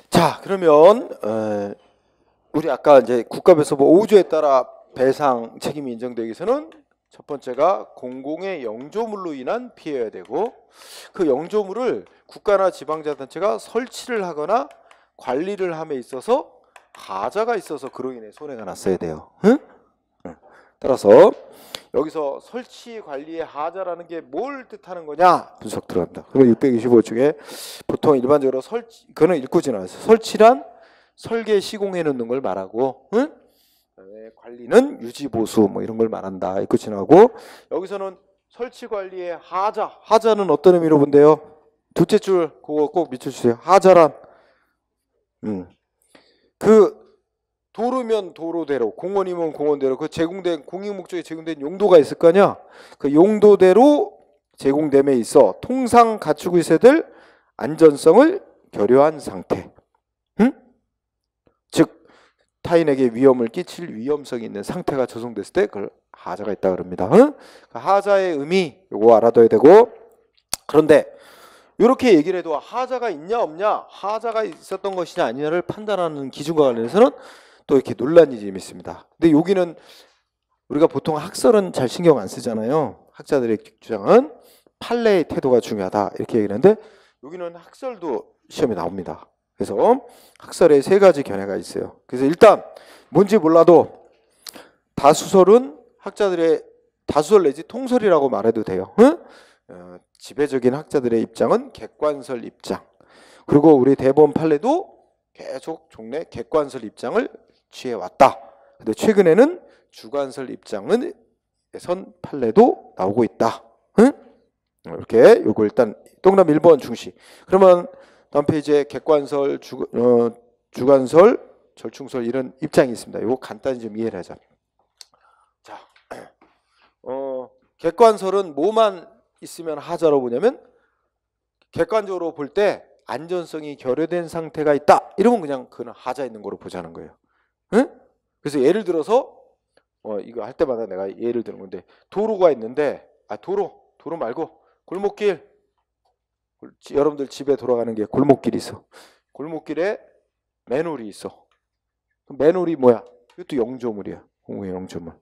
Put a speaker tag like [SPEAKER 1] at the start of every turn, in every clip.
[SPEAKER 1] 자, 그러면 우리 아까 이제 국가배수법 5조에 따라 배상 책임이 인정되기 위해서는 첫 번째가 공공의 영조물로 인한 피해야 되고, 그 영조물을 국가나 지방자치단체가 설치를 하거나 관리를 함에 있어서 하자가 있어서 그로 인해 손해가 났어야 돼요. 응? 따라서 여기서 설치 관리의 하자라는 게 뭘 뜻하는 거냐 분석 들어간다. 그러면 625 중에 보통 일반적으로 설치, 그거는 읽고 지나가서 설치란 설계 시공해 놓는 걸 말하고, 응? 관리는 유지 보수 뭐 이런 걸 말한다. 읽고 지나가고, 여기서는 설치 관리의 하자는 어떤 의미로 본대요? 둘째 줄 그거 꼭 밑쳐주세요. 하자란 그 도로면 도로대로, 공원이면 공원대로, 그 제공된 공익 목적에 제공된 용도가 있을 거 아니야. 그 용도대로 제공됨에 있어 통상 갖추고 있어야 될 안전성을 결여한 상태. 즉 타인에게 위험을 끼칠 위험성이 있는 상태가 조성됐을 때 그걸 하자가 있다 그럽니다. 그 하자의 의미 요거 알아둬야 되고, 그런데 이렇게 얘기를 해도 하자가 있냐 없냐, 하자가 있었던 것이냐 아니냐를 판단하는 기준과 관련해서는 또 이렇게 논란이 좀 있습니다. 근데 여기는 우리가 보통 학설은 잘 신경 안 쓰잖아요. 학자들의 주장은 판례의 태도가 중요하다 이렇게 얘기하는데, 여기는 학설도 시험에 나옵니다. 그래서 학설에 세 가지 견해가 있어요. 그래서 일단 뭔지 몰라도 다수설은 학자들의 다수설 내지 통설이라고 말해도 돼요. 지배적인 학자들의 입장은 객관설 입장, 그리고 우리 대법원 판례도 계속 종래 객관설 입장을 취해왔다. 근데 최근에는 주관설 입장은 선 판례도 나오고 있다. 이렇게 요거 일단 동그라미 1번 중시. 그러면 다음 페이지에 객관설, 주관설, 절충설 이런 입장이 있습니다. 요거 간단히 좀 이해를 하자. 자, 객관설은 뭐만 있으면 하자로 보냐면, 객관적으로 볼 때 안전성이 결여된 상태가 있다 이러면 그냥 그는 하자 있는 거로 보자는 거예요. 응? 그래서 예를 들어서 이거 할 때마다 내가 예를 드는 건데, 도로가 있는데 도로 말고 골목길, 여러분들 집에 돌아가는 게 골목길이 있어. 골목길에 맨홀이 있어. 맨홀이 뭐야? 이것도 영조물이야. 공공의 영조물.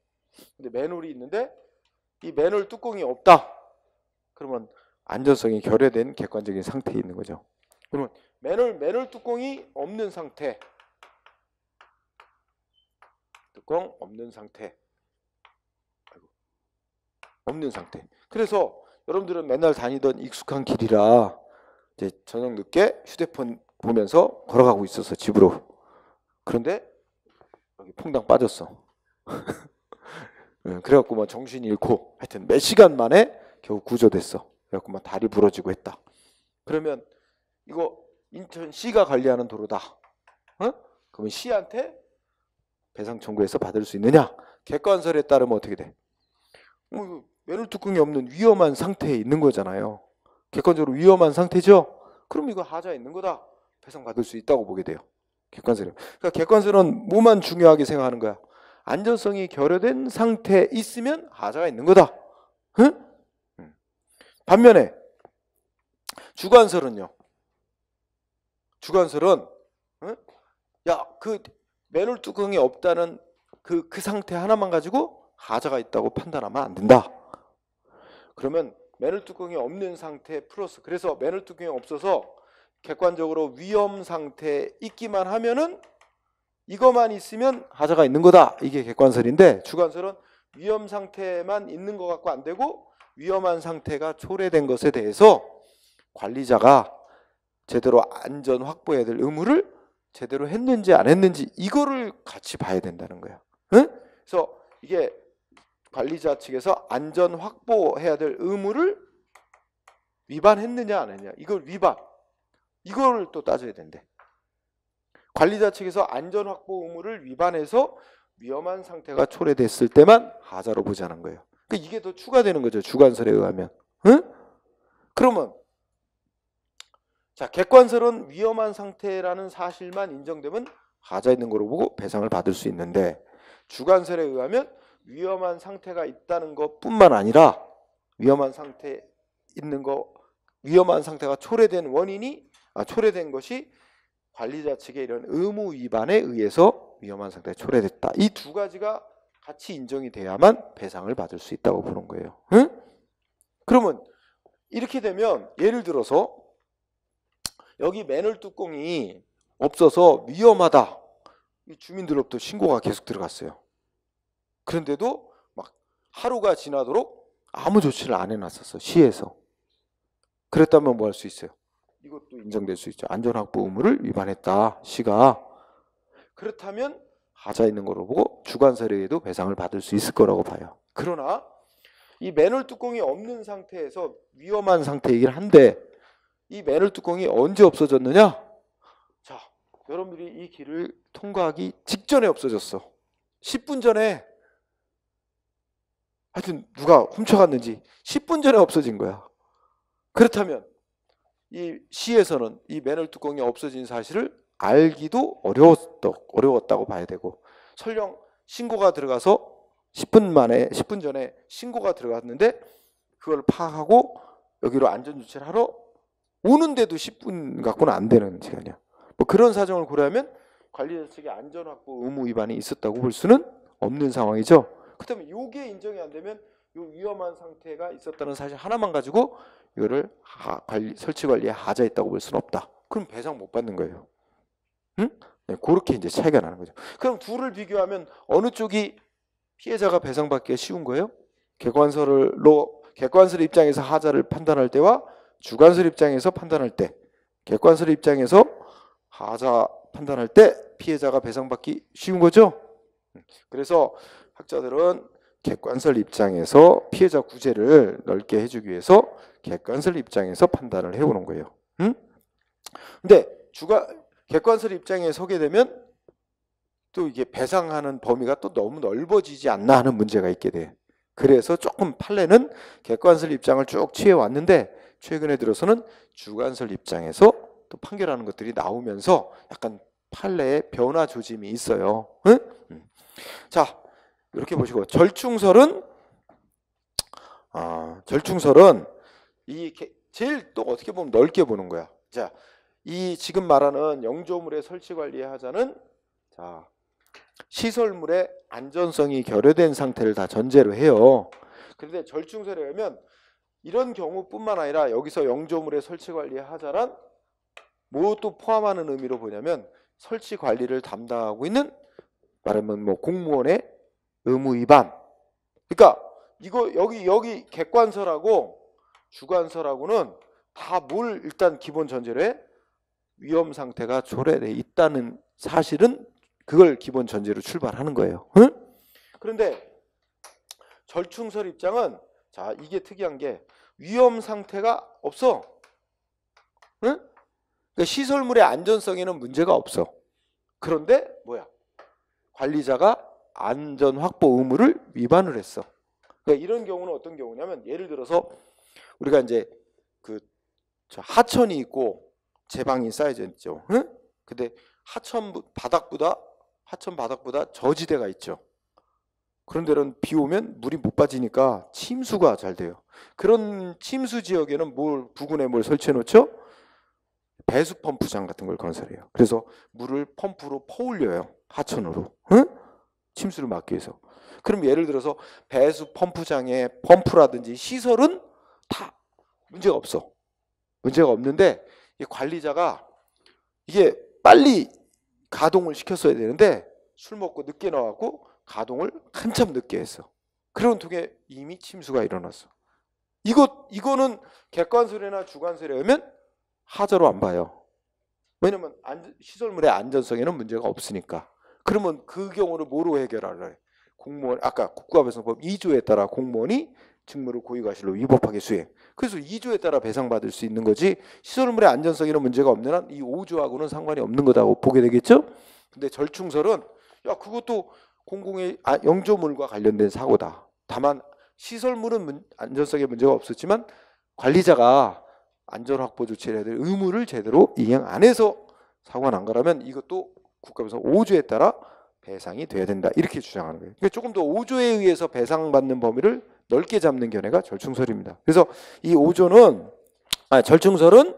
[SPEAKER 1] 근데 맨홀이 있는데 이 맨홀 뚜껑이 없다. 그러면 안전성이 결여된 객관적인 상태에 있는 거죠. 그러면 맨홀 뚜껑이 없는 상태, 뚜껑 없는 상태, 없는 상태. 그래서 여러분들은 맨날 다니던 익숙한 길이라 이제 저녁 늦게 휴대폰 보면서 걸어가고 있어서 집으로. 그런데 여기 퐁당 빠졌어. 그래갖고 막 정신이 잃고 하여튼 몇 시간 만에 겨우 구조됐어. 그래갖고 막 다리 부러지고 했다. 그러면 이거 인천시가 관리하는 도로다. 그러면 시한테 배상 청구해서 받을 수 있느냐? 객관설에 따르면 어떻게 돼? 맨홀 뚜껑이 없는 위험한 상태에 있는 거잖아요. 객관적으로 위험한 상태죠? 그럼 이거 하자 있는 거다. 배상 받을 수 있다고 보게 돼요. 객관설은. 그러니까 객관설은 뭐만 중요하게 생각하는 거야? 안전성이 결여된 상태에 있으면 하자가 있는 거다. 반면에 주관설은요. 주관설은 그 맨홀 뚜껑이 없다는 그 상태 하나만 가지고 하자가 있다고 판단하면 안 된다. 그러면 맨홀 뚜껑이 없는 상태 플러스, 그래서 맨홀 뚜껑이 없어서 객관적으로 위험 상태에 있기만 하면은 이것만 있으면 하자가 있는 거다. 이게 객관설인데, 주관설은 위험 상태만 있는 것 같고 안 되고 위험한 상태가 초래된 것에 대해서 관리자가 제대로 안전 확보해야 될 의무를 제대로 했는지 안 했는지 이거를 같이 봐야 된다는 거예요. 그래서 이게 관리자 측에서 안전 확보해야 될 의무를 위반했느냐 안 했느냐, 이걸 이걸 또 따져야 된대. 관리자 측에서 안전 확보 의무를 위반해서 위험한 상태가 초래됐을 때만 하자로 보자는 거예요. 그러니까 이게 더 추가되는 거죠, 주관설에 의하면. 그러면 자, 객관설은 위험한 상태라는 사실만 인정되면 하자 있는 거로 보고 배상을 받을 수 있는데, 주관설에 의하면 위험한 상태가 있다는 것뿐만 아니라 위험한 상태에 있는 거, 위험한 상태가 초래된 원인이 초래된 것이 관리자 측의 이런 의무 위반에 의해서 위험한 상태가 초래됐다. 이 두 가지가 같이 인정이 돼야만 배상을 받을 수 있다고 보는 거예요. 응? 그러면 이렇게 되면 예를 들어서 여기 맨홀 뚜껑이 없어서 위험하다. 이 주민들로부터 신고가 계속 들어갔어요. 그런데도 막 하루가 지나도록 아무 조치를 안 해놨었어. 시에서. 그랬다면 뭐 할 수 있어요? 이것도 인정될 수 있죠. 안전확보 의무를 위반했다. 시가. 그렇다면 하자 있는 거로 보고 주관설에 의해도 배상을 받을 수 있을 거라고 봐요. 그러나 이 맨홀 뚜껑이 없는 상태에서 위험한 상태이긴 한데 이 맨홀 뚜껑이 언제 없어졌느냐? 자, 여러분들이 이 길을 통과하기 직전에 없어졌어. 10분 전에 하여튼 누가 훔쳐갔는지 10분 전에 없어진 거야. 그렇다면 이 시에서는 이 맨홀 뚜껑이 없어진 사실을 알기도 어려웠다고 봐야 되고 설령 신고가 들어가서 10분 전에 신고가 들어갔는데 그걸 파악하고 여기로 안전조치를 하러 오는데도 10분 갖고는 안 되는 시간이야. 뭐 그런 사정을 고려하면 관리자 측의 안전확보 의무 위반이 있었다고 볼 수는 없는 상황이죠. 그렇다면 이게 인정이 안 되면 이 위험한 상태가 있었다는 사실 하나만 가지고 이거를 설치 관리에 하자했다고 볼 수는 없다. 그럼 배상 못 받는 거예요. 응? 네, 그렇게 이제 차이가 나는 거죠. 그럼 둘을 비교하면 어느 쪽이 피해자가 배상받기가 쉬운 거예요? 객관설 입장에서 하자를 판단할 때와 주관설 입장에서 판단할 때, 객관설 입장에서 하자 판단할 때 피해자가 배상받기 쉬운 거죠. 그래서 학자들은 객관설 입장에서 피해자 구제를 넓게 해주기 위해서 객관설 입장에서 판단을 해오는 거예요. 응? 근데 객관설 입장에 서게 되면 또 이게 배상하는 범위가 또 너무 넓어지지 않나 하는 문제가 있게 돼. 그래서 조금 판례는 객관설 입장을 쭉 취해왔는데 최근에 들어서는 주관설 입장에서 또 판결하는 것들이 나오면서 약간 판례의 변화 조짐이 있어요. 응? 자, 이렇게 보시고 절충설은 이 제일 또 어떻게 보면 넓게 보는 거야. 자, 이 지금 말하는 영조물의 설치 관리의 하자는 자 시설물의 안전성이 결여된 상태를 다 전제로 해요. 그런데 절충설에 의하면 이런 경우뿐만 아니라 여기서 영조물의 설치 관리의 하자란 무엇도 포함하는 의미로 보냐면 설치 관리를 담당하고 있는 말하면 뭐 공무원의 의무 위반. 그러니까 이거 여기 객관설하고 주관설하고는 다 뭘 일단 기본 전제로 해? 위험 상태가 초래돼 있다는 사실은 그걸 기본 전제로 출발하는 거예요. 응? 그런데 절충설 입장은 자 이게 특이한 게 위험 상태가 없어. 응? 그러니까 시설물의 안전성에는 문제가 없어. 그런데 뭐야? 관리자가 안전 확보 의무를 위반을 했어. 그러니까 이런 경우는 어떤 경우냐면 예를 들어서 우리가 이제 그 하천이 있고 제방이 쌓여져 있죠. 응? 근데 하천 바닥보다 저지대가 있죠. 그런 데는 비 오면 물이 못 빠지니까 침수가 잘 돼요. 그런 침수 지역에는 부근에 뭘 설치해 놓죠? 배수 펌프장 같은 걸 건설해요. 그래서 물을 펌프로 퍼올려요. 하천으로. 응? 침수를 막기 위해서. 그럼 예를 들어서 배수 펌프장의 펌프라든지 시설은 다 문제가 없어. 문제가 없는데 관리자가 이게 빨리 가동을 시켰어야 되는데 술 먹고 늦게 나왔고 가동을 한참 늦게 했어. 그런 통에 이미 침수가 일어났어. 이거는 객관설이나 주관설에 의하면 하자로 안 봐요. 왜냐면 시설물의 안전성에는 문제가 없으니까. 그러면 그 경우를 뭐로 해결하래? 공무원 아까 국가배상법 2조에 따라 공무원이 직무를 고의과실로 위법하게 수행. 그래서 2조에 따라 배상받을 수 있는 거지 시설물의 안전성에는 문제가 없는 한 이 5조하고는 상관이 없는 거다고 보게 되겠죠. 근데 절충설은 야 그것도 공공의 영조물과 관련된 사고다. 다만 시설물은 안전성에 문제가 없었지만 관리자가 안전확보 조치를 해야 될 의무를 제대로 이행 안 해서 사고가 난 거라면 이것도 국가배상 5조에 따라 배상이 돼야 된다. 이렇게 주장하는 거예요. 그러니까 조금 더 5조에 의해서 배상받는 범위를 넓게 잡는 견해가 절충설입니다. 그래서 이 5조는 절충설은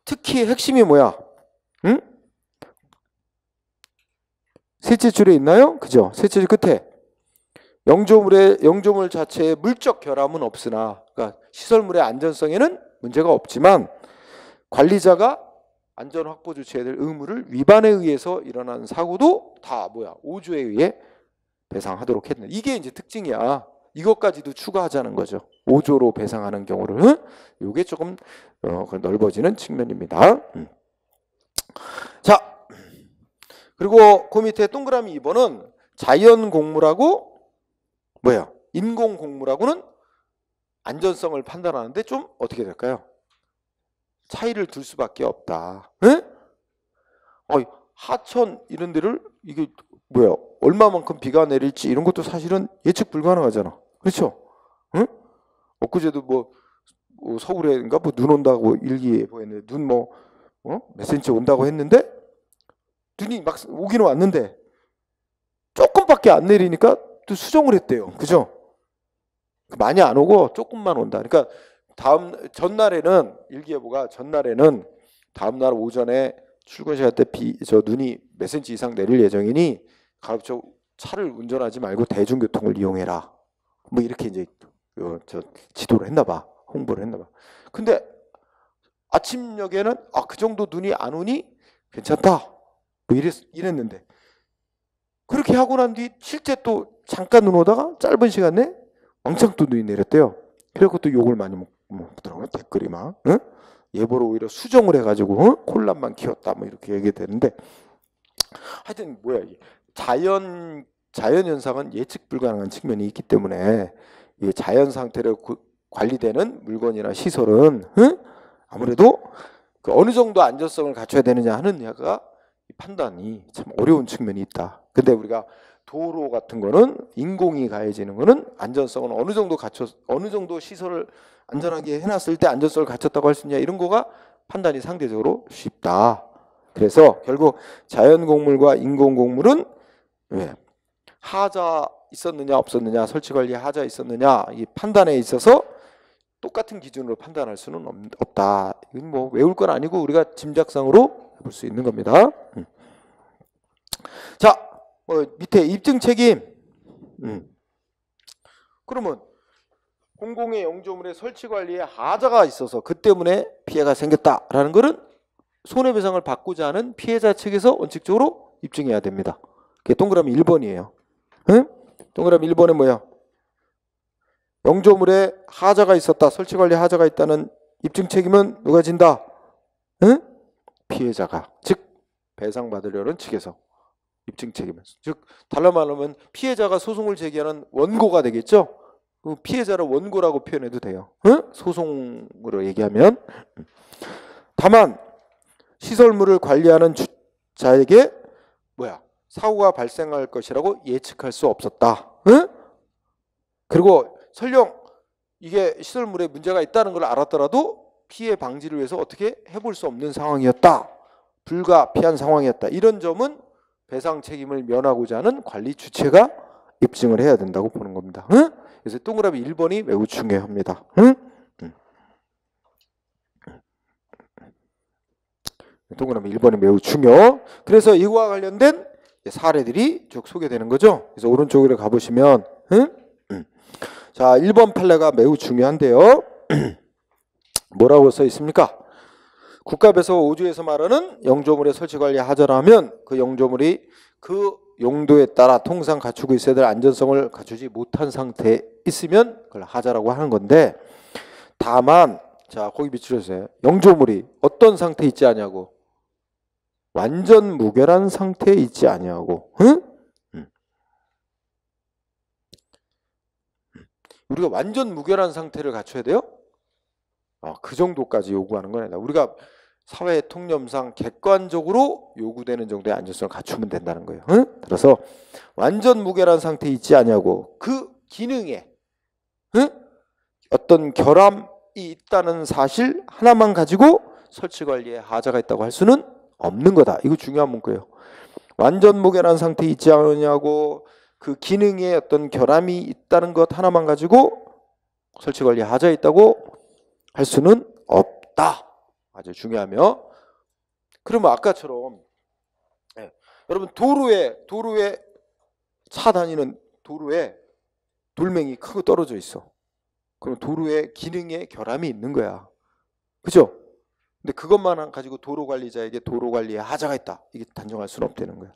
[SPEAKER 1] 특히 핵심이 뭐야? 응? 셋째 줄에 있나요? 그죠? 셋째 줄 끝에 영조물 자체에 물적 결함은 없으나, 그러니까 시설물의 안전성에는 문제가 없지만 관리자가 안전 확보 조치해야 될 의무를 위반에 의해서 일어난 사고도 다 뭐야? 5조에 의해 배상하도록 했는데, 이게 이제 특징이야. 이것까지도 추가하자는 거죠. 5조로 배상하는 경우를. 이게 조금 넓어지는 측면입니다. 자, 그리고 그 밑에 동그라미 2번은 자연공무라고 뭐야? 인공공무라고는 안전성을 판단하는데 좀 어떻게 될까요? 차이를 둘 수밖에 없다. 에? 하천 이런 데를 이게 뭐야? 얼마만큼 비가 내릴지 이런 것도 사실은 예측 불가능하잖아. 그렇죠? 응? 엊그제도 뭐 서울에인가 뭐 눈 온다고 일기예보에 눈 몇 센치 온다고 했는데 눈이 막 오기는 왔는데 조금밖에 안 내리니까 또 수정을 했대요. 그죠? 많이 안 오고 조금만 온다. 그러니까 전날에는 일기예보가 전날에는 다음날 오전에 출근 시간 때 눈이 몇 센치 이상 내릴 예정이니 가급적 차를 운전하지 말고 대중교통을 이용해라. 뭐 이렇게 이제 지도를 했나 봐. 홍보를 했나 봐. 근데 아침녘에는 그 정도 눈이 안 오니 괜찮다. 뭐 이랬는데 그렇게 하고 난 뒤 실제 또 잠깐 눈 오다가 짧은 시간 내에 왕창 또 눈이 내렸대요. 그래갖고 또 욕을 많이 먹더라고요. 댓글이 막. 응? 예보를 오히려 수정을 해가지고 혼란만 키웠다. 뭐 이렇게 얘기되는데 하여튼 뭐야 이게 자연 현상은 예측 불가능한 측면이 있기 때문에 이 자연 상태로 관리되는 물건이나 시설은 아무래도 그 어느 정도 안전성을 갖춰야 되느냐 하느냐가 판단이 참 어려운 측면이 있다. 근데 우리가 도로 같은 거는 인공이 가해지는 거는 안전성은 어느 정도 시설을 안전하게 해놨을 때 안전성을 갖췄다고 할 수 있냐 이런 거가 판단이 상대적으로 쉽다. 그래서 결국 자연공물과 인공공물은 왜 하자 있었느냐 없었느냐 설치관리에 하자 있었느냐 이 판단에 있어서 똑같은 기준으로 판단할 수는 없다. 이건 뭐 외울 건 아니고 우리가 짐작상으로 볼 수 있는 겁니다. 자, 밑에 입증 책임. 그러면 공공의 영조물의 설치 관리에 하자가 있어서 그 때문에 피해가 생겼다라는 것은 손해배상을 받고자 하는 피해자 측에서 원칙적으로 입증해야 됩니다. 그게 동그라미 1번이에요. 응? 동그라미 1번에 뭐야? 영조물에 하자가 있었다. 설치 관리에 하자가 있다는 입증 책임은 누가 진다? 응? 피해자가. 즉 배상받으려는 측에서 입증 책임을. 즉 달라 말하면 피해자가 소송을 제기하는 원고가 되겠죠. 피해자를 원고라고 표현해도 돼요. 응? 소송으로 얘기하면. 다만 시설물을 관리하는 자에게 뭐야? 사고가 발생할 것이라고 예측할 수 없었다. 응? 그리고 설령 이게 시설물에 문제가 있다는 걸 알았더라도 피해 방지를 위해서 어떻게 해볼 수 없는 상황이었다. 불가피한 상황이었다. 이런 점은 배상 책임을 면하고자 하는 관리 주체가 입증을 해야 된다고 보는 겁니다. 응? 그래서 동그라미 1번이 매우 중요합니다. 응? 동그라미 1번이 매우 중요. 그래서 이거와 관련된 사례들이 쭉 소개되는 거죠. 그래서 오른쪽으로 가보시면 자 1번 판례가 매우 중요한데요. 뭐라고 써 있습니까? 국가배서 5조에서 말하는 영조물의 설치관리 하자라면 그 영조물이 그 용도에 따라 통상 갖추고 있어야 될 안전성을 갖추지 못한 상태에 있으면 그걸 하자라고 하는 건데, 다만 자 거기 비추어주세요. 영조물이 어떤 상태에 있지 않냐고, 완전 무결한 상태에 있지 아니하고. 우리가 완전 무결한 상태를 갖춰야 돼요? 그 정도까지 요구하는 건 아니다. 우리가 사회 통념상 객관적으로 요구되는 정도의 안전성을 갖추면 된다는 거예요. 그래서 완전 무결한 상태에 있지 아니하고 그 기능에 어떤 결함이 있다는 사실 하나만 가지고 설치관리에 하자가 있다고 할 수는 없는 거다. 이거 중요한 문구예요. 완전 무결한 상태에 있지 않냐고 그 기능에 어떤 결함이 있다는 것 하나만 가지고 설치관리에 하자 있다고 할 수는 없다. 아주 중요하며, 그러면 아까처럼 네. 여러분 도로에 차 다니는 도로에 돌멩이 크고 떨어져 있어. 그럼 도로에 기능에 결함이 있는 거야. 그죠? 근데 그것만 가지고 도로 관리자에게 도로 관리에 하자가 있다, 이게 단정할 수는 없다는 거야.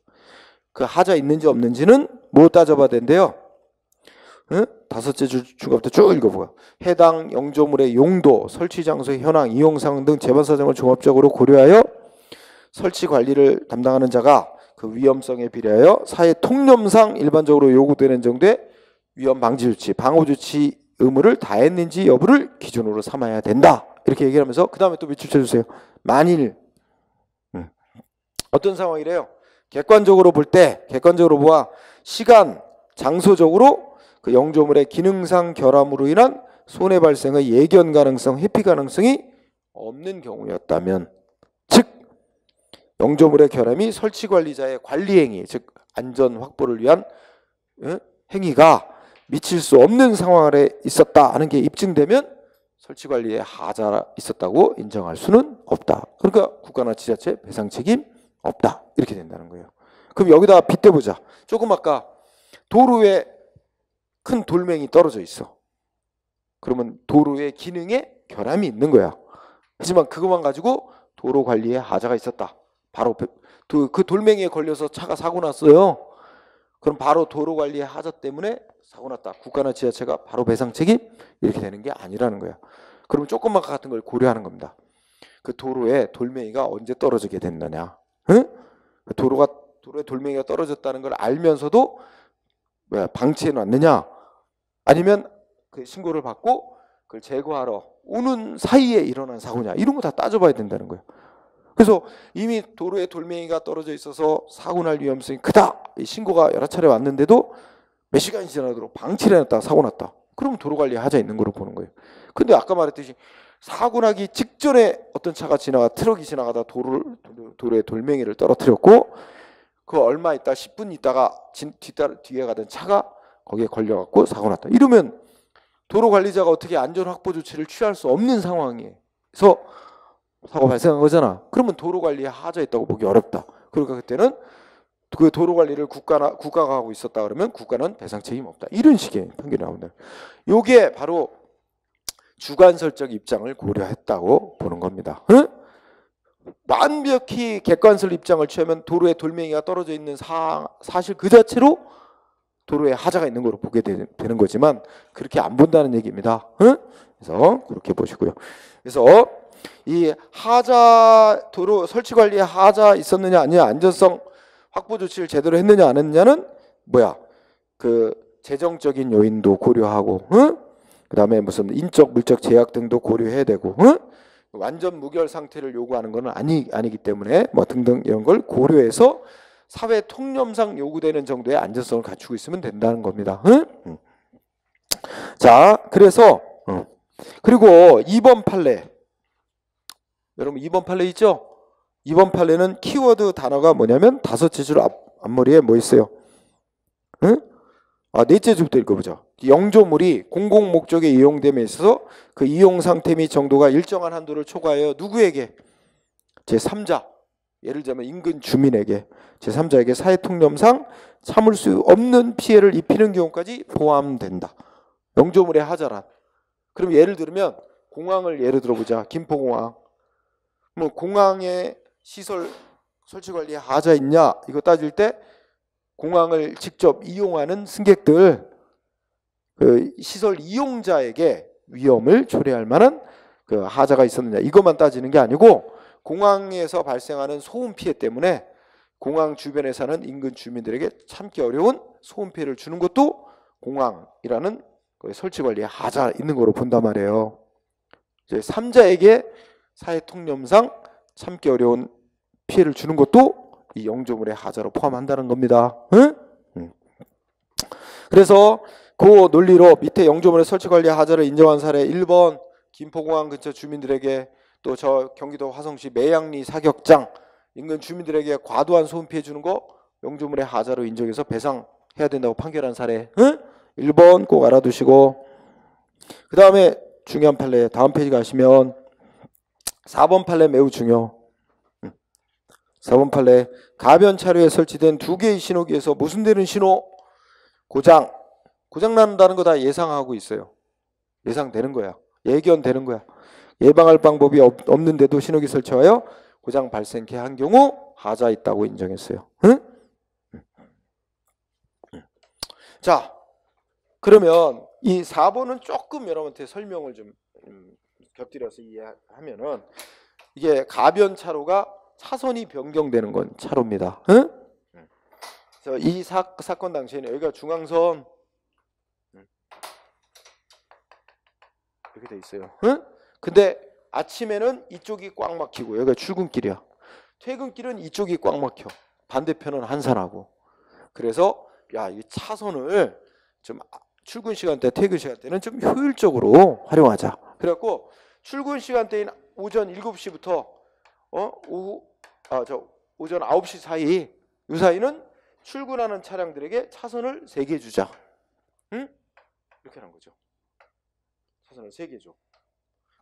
[SPEAKER 1] 그 하자 있는지 없는지는 뭐 따져봐야 된대요? 응? 다섯째 중간부터 쭉 읽어보고, 해당 영조물의 용도, 설치 장소의 현황, 이용 상황 등 재반 사정을 종합적으로 고려하여 설치 관리를 담당하는 자가 그 위험성에 비례하여 사회 통념상 일반적으로 요구되는 정도의 위험 방지 조치, 방호 조치 의무를 다했는지 여부를 기준으로 삼아야 된다, 이렇게 얘기를 하면서 그 다음에 또 밑줄 쳐주세요. 만일 어떤 상황이래요? 객관적으로 보아 시간, 장소적으로 그 영조물의 기능상 결함으로 인한 손해 발생의 예견 가능성, 회피 가능성이 없는 경우였다면, 즉 영조물의 결함이 설치 관리자의 관리 행위, 즉 안전 확보를 위한 행위가 미칠 수 없는 상황 아래 있었다 하는 게 입증되면 설치 관리에 하자가 있었다고 인정할 수는 없다. 그러니까 국가나 지자체 배상 책임 없다, 이렇게 된다는 거예요. 그럼 여기다 빗대보자. 조금 아까 도로에 큰 돌멩이 떨어져 있어. 그러면 도로의 기능에 결함이 있는 거야. 하지만 그것만 가지고 도로 관리에 하자가 있었다, 바로 그 돌멩이에 걸려서 차가 사고 났어요. 그럼 바로 도로 관리에 하자 때문에 사고 났다, 국가나 지자체가 바로 배상 책임, 이렇게 되는 게 아니라는 거야. 그러면 조금만 같은 걸 고려하는 겁니다. 그 도로에 돌멩이가 언제 떨어지게 됐느냐, 응? 도로에 돌멩이가 떨어졌다는 걸 알면서도 왜 방치해 놨느냐, 아니면 그 신고를 받고 그걸 제거하러 오는 사이에 일어난 사고냐, 이런 거 다 따져봐야 된다는 거예요. 그래서 이미 도로에 돌멩이가 떨어져 있어서 사고 날 위험성이 크다, 이 신고가 여러 차례 왔는데도 몇 시간이 지나도록 방치를 해놨다가 사고 났다, 그러면 도로 관리에 하자 있는 거로 보는 거예요. 근데 아까 말했듯이 사고 나기 직전에 어떤 차가 트럭이 지나가다 도로에 돌멩이를 떨어뜨렸고, 그 얼마 있다 10분 있다가 뒤에 가던 차가 거기에 걸려갖고 사고 났다, 이러면 도로 관리자가 어떻게 안전 확보 조치를 취할 수 없는 상황에서 사고 발생한 거잖아. 그러면 도로 관리에 하자 있다고 보기 어렵다. 그러니까 그때는 그 도로 관리를 국가가 하고 있었다 그러면 국가는 배상 책임 없다, 이런 식의 판결이 나온다. 이게 바로 주관설적 입장을 고려했다고 보는 겁니다. 응? 완벽히 객관설 입장을 취하면 도로에 돌멩이가 떨어져 있는 사실 그 자체로 도로에 하자가 있는 거로 보게 되는 거지만 그렇게 안 본다는 얘기입니다. 응? 그래서 그렇게 보시고요. 그래서 이 하자, 도로 설치 관리에 하자 있었느냐 아니냐, 안전성 확보 조치를 제대로 했느냐 안 했느냐는 그 재정적인 요인도 고려하고, 응? 그다음에 무슨 인적 물적 제약 등도 고려해야 되고, 응? 완전 무결 상태를 요구하는 것은 아니기 때문에 뭐 등등 이런 걸 고려해서 사회 통념상 요구되는 정도의 안전성을 갖추고 있으면 된다는 겁니다. 응? 자, 그래서 그리고 2번 판례, 여러분 2번 판례 있죠? 2번 판례는 키워드 단어가 뭐냐면 다섯째 줄 앞머리에 뭐 있어요? 응? 넷째 줄부터 읽어보자. 영조물이 공공목적에 이용됨에 있어서 그 이용 상태 및 정도가 일정한 한도를 초과하여 누구에게? 제3자, 예를 들자면 인근 주민에게, 제3자에게 사회통념상 참을 수 없는 피해를 입히는 경우까지 포함된다. 영조물의 하자란. 그럼 예를 들면 공항을 예를 들어보자. 김포공항. 뭐 공항에 시설 설치 관리에 하자 있냐, 이거 따질 때 공항을 직접 이용하는 승객들, 그 시설 이용자에게 위험을 초래할 만한 그 하자가 있었느냐, 이것만 따지는 게 아니고 공항에서 발생하는 소음 피해 때문에 공항 주변에 사는 인근 주민들에게 참기 어려운 소음 피해를 주는 것도 공항이라는 그 설치 관리에 하자 있는 거로 본단 말이에요. 이제 3자에게 사회 통념상 참기 어려운 피해를 주는 것도 이 영조물의 하자로 포함한다는 겁니다. 응? 그래서 그 논리로 밑에 영조물의 설치 관리 하자를 인정한 사례 1번 김포공항 근처 주민들에게, 또 저 경기도 화성시 매양리 사격장 인근 주민들에게 과도한 소음 피해 주는 거 영조물의 하자로 인정해서 배상해야 된다고 판결한 사례, 응? 1번 꼭 알아두시고, 그 다음에 중요한 판례 다음 페이지 가시면 4번 판례 매우 중요. 4번 판례 가변 차로에 설치된 2개의 신호기에서 모순되는 신호 고장 난다는 거 다 예상하고 있어요. 예상되는 거야. 예견되는 거야. 예방할 방법이 없는데도 신호기 설치하여 고장 발생케 한 경우 하자 있다고 인정했어요. 응? 자, 그러면 이 4번은 조금 여러분한테 설명을 좀 곁들여서 이해하면은 이게 가변 차로가 차선이 변경되는 건 차로입니다. 응? 그래서 이 사건 당시에는 여기가 중앙선 이렇게 돼 있어요. 응? 근데 아침에는 이쪽이 꽉 막히고 여기가 출근길이야. 퇴근길은 이쪽이 꽉 막혀. 반대편은 한산하고. 그래서 야, 이 차선을 좀 출근 시간대, 퇴근 시간대는 좀 효율적으로 활용하자. 그래갖고 출근 시간대인 오전 7시부터 오전 9시 사이 이 사이는 출근하는 차량들에게 차선을 3개 주자. 응? 이렇게 하는 거죠. 차선을 3개 줘.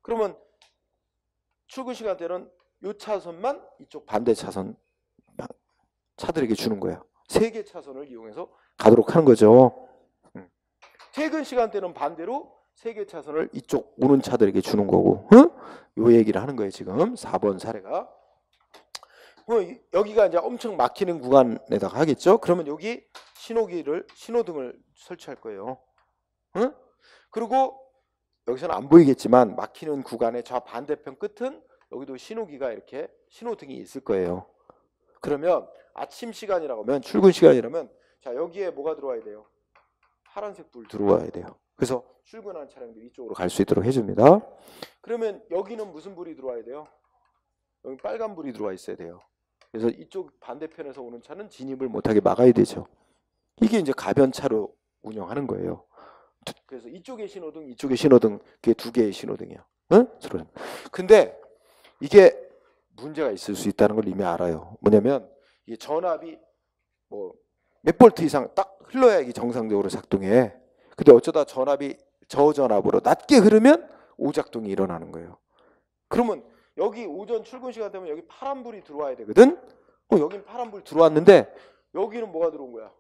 [SPEAKER 1] 그러면 출근 시간대는 이 차선만 이쪽 반대 차선 차들에게 주는 거야. 3개 차선을 이용해서 가도록 하는 거죠. 퇴근 시간대는 반대로 3개 차선을 이쪽 오는 차들에게 주는 거고. 요 얘기를 하는 거예요. 지금 4번 사례가. 여기가 이제 엄청 막히는 구간에다가 하겠죠. 그러면 여기 신호등을 설치할 거예요. 그리고 여기서는 안 보이겠지만 막히는 구간의 저 반대편 끝은 여기도 신호기가 이렇게 신호등이 있을 거예요. 그러면 아침 시간이라고 하면 출근 시간이라면 자 여기에 뭐가 들어와야 돼요? 파란색 불 들어와야 돼요. 그래서 출근하는 차량들이 이쪽으로 갈 수 있도록 해줍니다. 그러면 여기는 무슨 불이 들어와야 돼요? 여기 빨간 불이 들어와 있어야 돼요. 그래서 이쪽 반대편에서 오는 차는 진입을 못하게 막아야 되죠. 이게 이제 가변차로 운영하는 거예요. 그래서 이쪽에 신호등, 이쪽에 신호등, 그게 2개의 신호등이야. 응? 근데 이게 문제가 있을 수 있다는 걸 이미 알아요. 뭐냐면 이게 전압이 뭐 몇 볼트 이상 딱 흘러야 이게 정상적으로 작동해. 근데 어쩌다 전압이 저전압으로 낮게 흐르면 오작동이 일어나는 거예요. 그러면 여기 오전 출근 시간 되면 여기 파란불이 들어와야 되거든. 여긴 파란불 들어왔는데 여기는 뭐가 들어온 거야?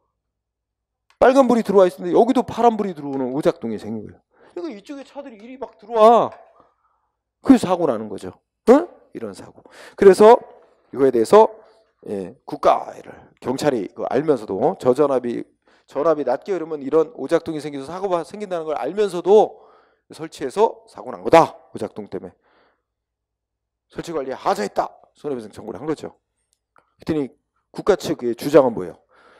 [SPEAKER 1] 빨간불이 들어와 있는데 여기도 파란불이 들어오는 오작동이 생긴 거예요. 그러니까 이쪽에 차들이 이리 막 들어와. 그래서 사고 나는 거죠. 응? 이런 사고. 그래서 이거에 대해서 국가를 경찰이 알면서도 전압이 낮게 흐르면 이런 오작동이 생겨서 사고가 생긴다는 걸 알면서도 설치해서 사고 난 거다. 오작동 때문에. 설치 관리에 하자했다. 손해배상 청구를 한 거죠. 그랬더니 국가 측의 주장은 뭐예요?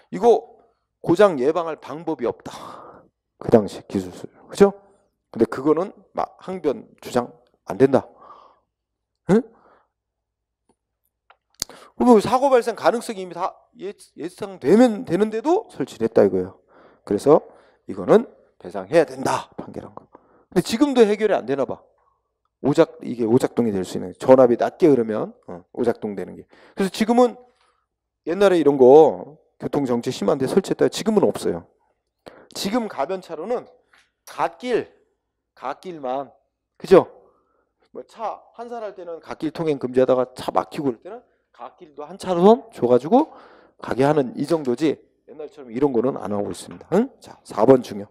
[SPEAKER 1] 이거 고장 예방할 방법이 없다. 그 당시 기술술. 그죠? 근데 그거는 항변 주장 안 된다. 응? 그럼 사고 발생 가능성이 이미 다 예상되면 되는데도 설치를 했다 이거예요. 그래서 이거는 배상해야 된다. 판결한 거. 근데 지금도 해결이 안 되나 봐. 이게 오작동이 될 수 있는 전압이 낮게 흐르면 오작동 되는 게. 그래서 지금은 옛날에 이런 거 교통정체 심한데 설치했다. 지금은 없어요. 지금 가변차로는 갓길만 그죠? 뭐 차 한산할 때는 갓길 통행 금지하다가 차 막히고 그럴 때는 갓길도 한 차선 줘가지고 가게 하는 이 정도지 옛날처럼 이런 거는 안 하고 있습니다. 응? 자, 4번 중요.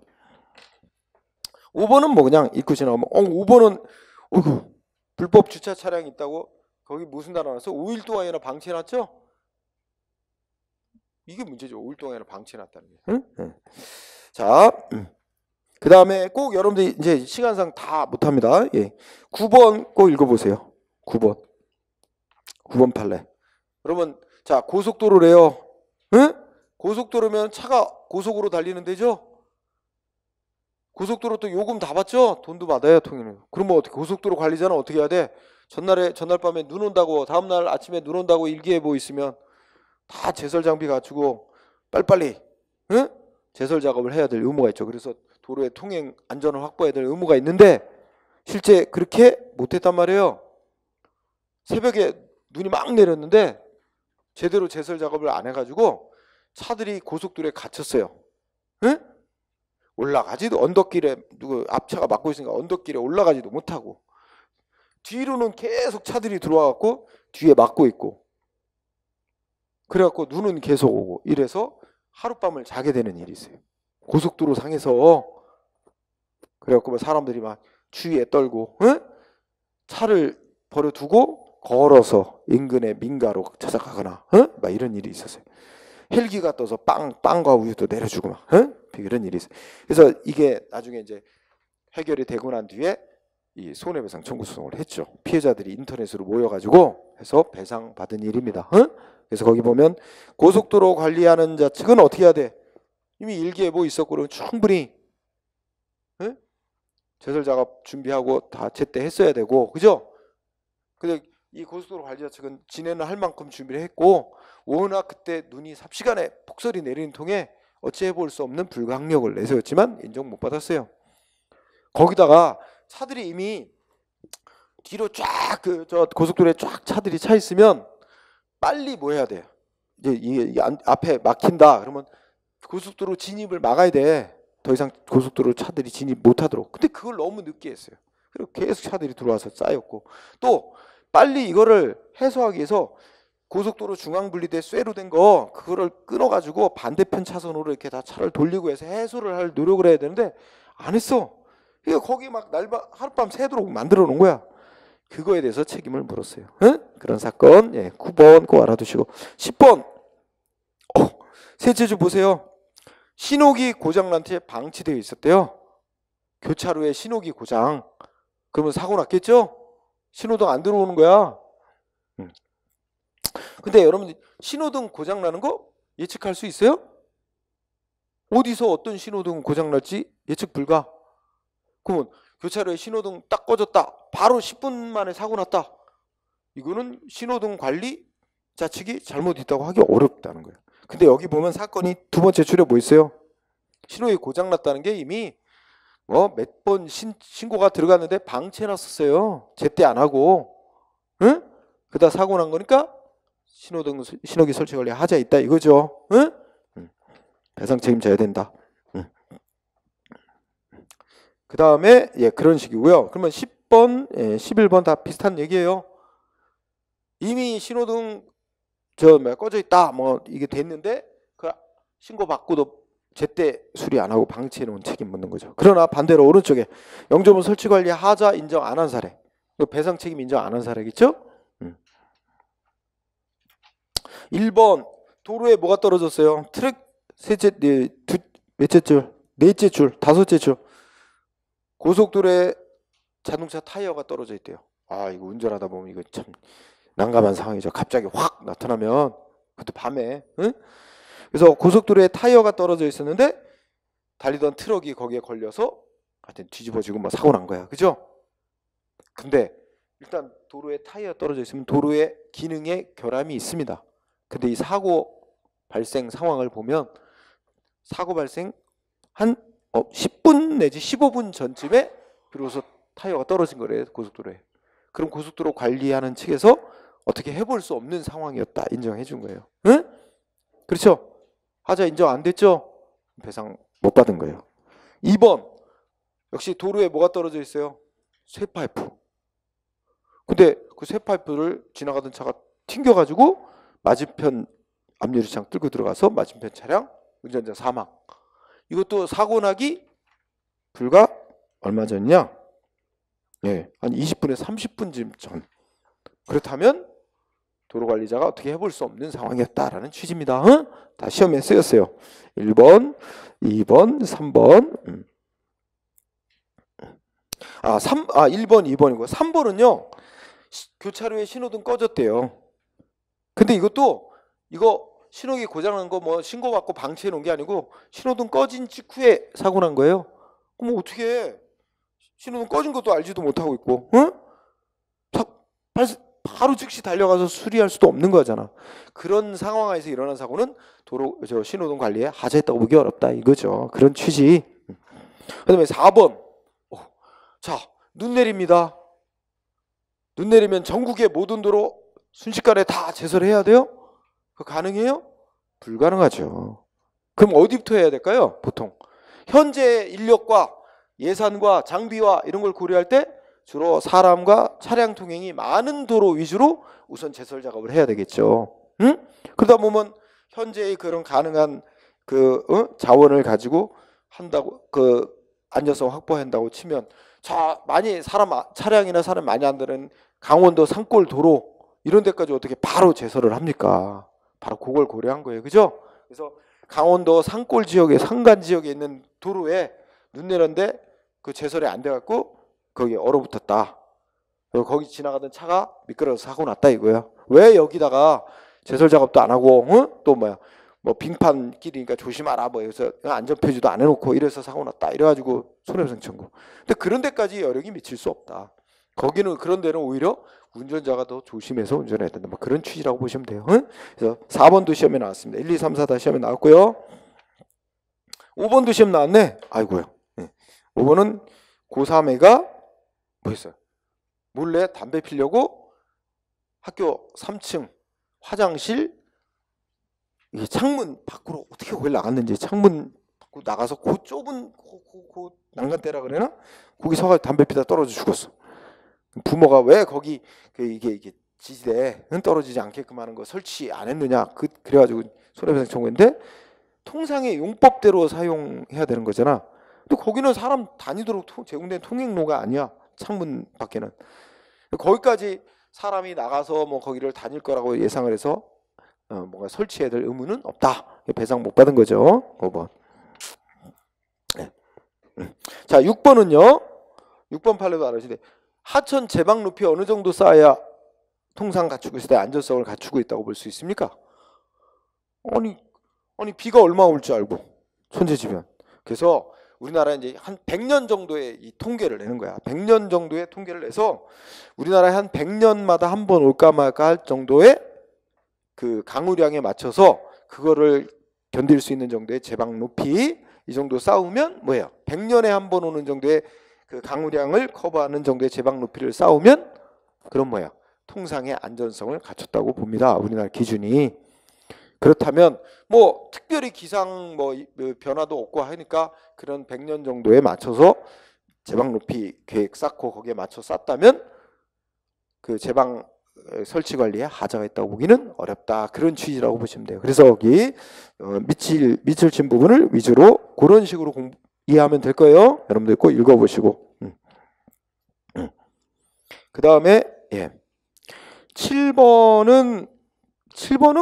[SPEAKER 1] 5번은 뭐 그냥 입구 지나가면 5번은 어이구 불법 주차 차량이 있다고 거기 무슨 단어 나왔어? 5일 동안이나 방치해놨죠? 이게 문제죠. 5일 동안이나 방치해놨다는 게. 응? 응. 자, 그 다음에 꼭 여러분들이 이제 시간상 다 못합니다. 9번 꼭 읽어보세요. 9번 판례. 여러분, 자 고속도로래요. 응? 고속도로면 차가 고속으로 달리는 데죠. 고속도로 또 요금 다 받죠? 돈도 받아요, 통일은. 그러면 어떻게 고속도로 관리자는 어떻게 해야 돼? 전날 밤에 눈 온다고 다음날 아침에 눈 온다고 일기예보 있으면 다 제설 장비 갖추고 빨리빨리 응? 제설 작업을 해야 될 의무가 있죠. 그래서 도로의 통행 안전을 확보해야 될 의무가 있는데 실제 그렇게 못했단 말이에요. 새벽에 눈이 막 내렸는데 제대로 제설 작업을 안 해가지고 차들이 고속도로에 갇혔어요. 응? 올라가지도 언덕길에 앞차가 막고 있으니까 언덕길에 올라가지도 못하고 뒤로는 계속 차들이 들어와갖고 뒤에 막고 있고 그래갖고 눈은 계속 오고 이래서 하룻밤을 자게 되는 일이 있어요. 고속도로 상에서. 그래갖고 뭐 사람들이 막 추위에 떨고, 응? 차를 버려두고 걸어서 인근의 민가로 찾아가거나, 응? 막 이런 일이 있었어요. 헬기가 떠서 빵과 우유도 내려주고 막, 응? 이런 일이 있어요. 그래서 이게 나중에 이제 해결이 되고 난 뒤에 이 손해배상 청구 소송을 했죠. 피해자들이 인터넷으로 모여가지고 해서 배상 받은 일입니다. 응? 그래서 거기 보면 고속도로 관리하는 자 측은 어떻게 해야 돼? 이미 일기예보 있었고 그러면 충분히, 응? 제설 작업 준비하고 다 제때 했어야 되고, 그죠? 근데 이 고속도로 관리자 측은 지네는 할 만큼 준비를 했고, 워낙 그때 눈이 삽시간에 폭설이 내리는 통에 어찌 해볼 수 없는 불가항력을 내세웠지만 인정 못 받았어요. 거기다가 차들이 이미 뒤로 쫙 저 고속도로에 쫙 차들이 차 있으면 빨리 뭐 해야 돼? 이제 이 앞에 막힌다. 그러면 고속도로 진입을 막아야 돼. 더 이상 고속도로 차들이 진입 못하도록. 근데 그걸 너무 늦게 했어요. 그리고 계속 차들이 들어와서 쌓였고, 또 빨리 이거를 해소하기 위해서 고속도로 중앙분리대 쇠로 된 거 그거를 끊어가지고 반대편 차선으로 이렇게 다 차를 돌리고 해서 해소를 할 노력을 해야 되는데 안 했어. 그러니까 거기 막 하룻밤 새도록 만들어 놓은 거야. 그거에 대해서 책임을 물었어요. 응? 그런 사건. 예, 9번 꼭 알아두시고. 10번. 셋째 주 보세요. 신호기 고장난 채 방치되어 있었대요. 교차로에 신호기 고장. 그러면 사고 났겠죠? 신호등 안 들어오는 거야. 근데 여러분 신호등 고장 나는 거 예측할 수 있어요? 어디서 어떤 신호등 고장 날지 예측 불가. 그러면 교차로에 신호등 딱 꺼졌다. 바로 10분 만에 사고 났다. 이거는 신호등 관리자 측이 잘못 있다고 하기 어렵다는 거예요. 근데 여기 보면 사건이 두 번째 줄에 뭐 있어요? 신호기 고장 났다는 게 이미 뭐 몇 번 신고가 들어갔는데 방치해놨었어요. 제때 안 하고. 응? 그다 사고 난 거니까 신호기 설치 관리에 하자 있다 이거죠. 응? 배상 책임져야 된다. 그 다음에 예 그런 식이고요. 그러면 10번, 11번 다 비슷한 얘기예요. 이미 신호등 꺼져 있다 뭐 이게 됐는데 그 신고 받고도 제때 수리 안 하고 방치해 놓은 책임 묻는 거죠. 그러나 반대로 오른쪽에 영조문 설치 관리 하자 인정 안 한 사례, 배상 책임 인정 안 한 사례겠죠? 1번 도로에 뭐가 떨어졌어요? 트럭 몇째 줄? 넷째 줄, 다섯째 줄. 고속도로에 자동차 타이어가 떨어져 있대요. 아 이거 운전하다 보면 이거 참 난감한 상황이죠. 갑자기 확 나타나면 그것도 밤에. 응? 그래서 고속도로에 타이어가 떨어져 있었는데 달리던 트럭이 거기에 걸려서 하여튼 뒤집어지고 뭐 사고 난 거야. 그죠? 근데 일단 도로에 타이어 떨어져 있으면 도로의 기능에 결함이 있습니다. 근데 이 사고 발생 상황을 보면 사고 발생 한 10분 내지 15분 전쯤에 비로소 타이어가 떨어진 거래요. 고속도로에. 그럼 고속도로 관리하는 측에서 어떻게 해볼 수 없는 상황이었다 인정해 준 거예요. 응? 그렇죠? 하자 인정 안 됐죠? 배상 못 받은 거예요. 2번 역시 도로에 뭐가 떨어져 있어요? 쇠파이프. 근데 그 쇠파이프를 지나가던 차가 튕겨가지고 맞은편 앞유리창 뚫고 들어가서 맞은편 차량 운전자 사망. 이것도 사고 나기 불과 얼마 전이냐? 예, 한 20분에서 30분 전. 그렇다면 도로관리자가 어떻게 해볼 수 없는 상황이었다라는 취지입니다. 어? 다 시험에 쓰였어요. 1번, 2번, 3번. 1번, 2번이고 3번은요. 교차로에 신호등 꺼졌대요. 근데 이거 신호기 고장난 거 뭐 신고받고 방치해 놓은 게 아니고 신호등 꺼진 직후에 사고 난 거예요. 그럼 어떻게 해? 신호등 꺼진 것도 알지도 못하고 있고, 응? 바로 즉시 달려가서 수리할 수도 없는 거잖아. 그런 상황에서 일어난 사고는 신호등 관리에 하자했다고 보기 어렵다 이거죠. 그런 취지. 그다음에 4번. 자, 눈 내립니다. 눈 내리면 전국의 모든 도로 순식간에 다 제설해야 돼요? 그거 가능해요? 불가능하죠. 그럼 어디부터 해야 될까요? 보통 현재 인력과 예산과 장비와 이런 걸 고려할 때 주로 사람과 차량 통행이 많은 도로 위주로 우선 제설 작업을 해야 되겠죠. 응? 그러다 보면 현재의 그런 가능한 자원을 가지고 한다고 안전성 확보한다고 치면 자 많이 차량이나 사람 많이 안 드는 강원도 산골 도로 이런 데까지 어떻게 바로 제설을 합니까? 바로 그걸 고려한 거예요, 그죠? 그래서 강원도 산골 지역에 산간 지역에 있는 도로에 눈 내렸는데 그 제설이 안 돼갖고 거기 얼어붙었다. 그리고 거기 지나가던 차가 미끄러져서 사고 났다 이거야. 왜 여기다가 제설 작업도 안 하고 또 뭐야 뭐 빙판길이니까 조심하라 뭐 여기서 안전표지도 안 해놓고 이래서 사고 났다 이래가지고 손해배상 청구. 근데 그런 데까지 여력이 미칠 수 없다. 거기는 그런 데는 오히려 운전자가 더 조심해서 운전해야 된다. 뭐 그런 취지라고 보시면 돼요. 그래서 4번도 시험에 나왔습니다. 1, 2, 3, 4 다 시험에 나왔고요. 5번도 시험 나왔네. 아이고요. 5번은 고3 애가 뭐 했어요? 몰래 담배 피려고 학교 3층 화장실 이게 창문 밖으로 어떻게 거길 나갔는지 창문 밖으로 나가서 그 좁은 그 난간대라 그래나? 거기 서가 담배 피다 떨어져 죽었어. 부모가 왜 거기 이게 지지대에 떨어지지 않게끔 하는 거 설치 안 했느냐? 그래가지고 손해배상 청구했는데 통상의 용법대로 사용해야 되는 거잖아. 근데 거기는 사람 다니도록 제공된 통행로가 아니야. 창문 밖에는. 거기까지 사람이 나가서 뭐 거기를 다닐 거라고 예상을 해서 뭔가 설치해야 될 의무는 없다. 배상 못 받은 거죠. 5번. 네. 자, 6번은요. 6번 판례도 알아주시는데 하천 제방 높이 어느 정도 쌓아야 통상 갖추고 있을 때 안전성을 갖추고 있다고 볼 수 있습니까? 아니 비가 얼마 올 줄 알고 천재지변. 그래서 우리나라 이제 한 100년 정도의 이 통계를 내는 거야. 100년 정도의 통계를 내서 우리나라에 한 100년마다 한 번 올까 말까 할 정도의 그 강우량에 맞춰서 그거를 견딜 수 있는 정도의 제방 높이 이 정도 쌓으면 뭐예요? 100년에 한 번 오는 정도의 그 강우량을 커버하는 정도의 제방 높이를 쌓으면 그럼 뭐야? 통상의 안전성을 갖췄다고 봅니다. 우리나라 기준이. 그렇다면 뭐 특별히 기상 뭐 변화도 없고 하니까 그런 100년 정도에 맞춰서 제방 높이 계획 쌓고 거기에 맞춰 쌓았다면 그 제방 설치 관리에 하자가 있다고 보기는 어렵다. 그런 취지라고 보시면 돼요. 그래서 여기 밑을친 부분을 위주로 그런 식으로 이해하면 될 거예요. 여러분들 꼭 읽어보시고. 그 다음에 7번은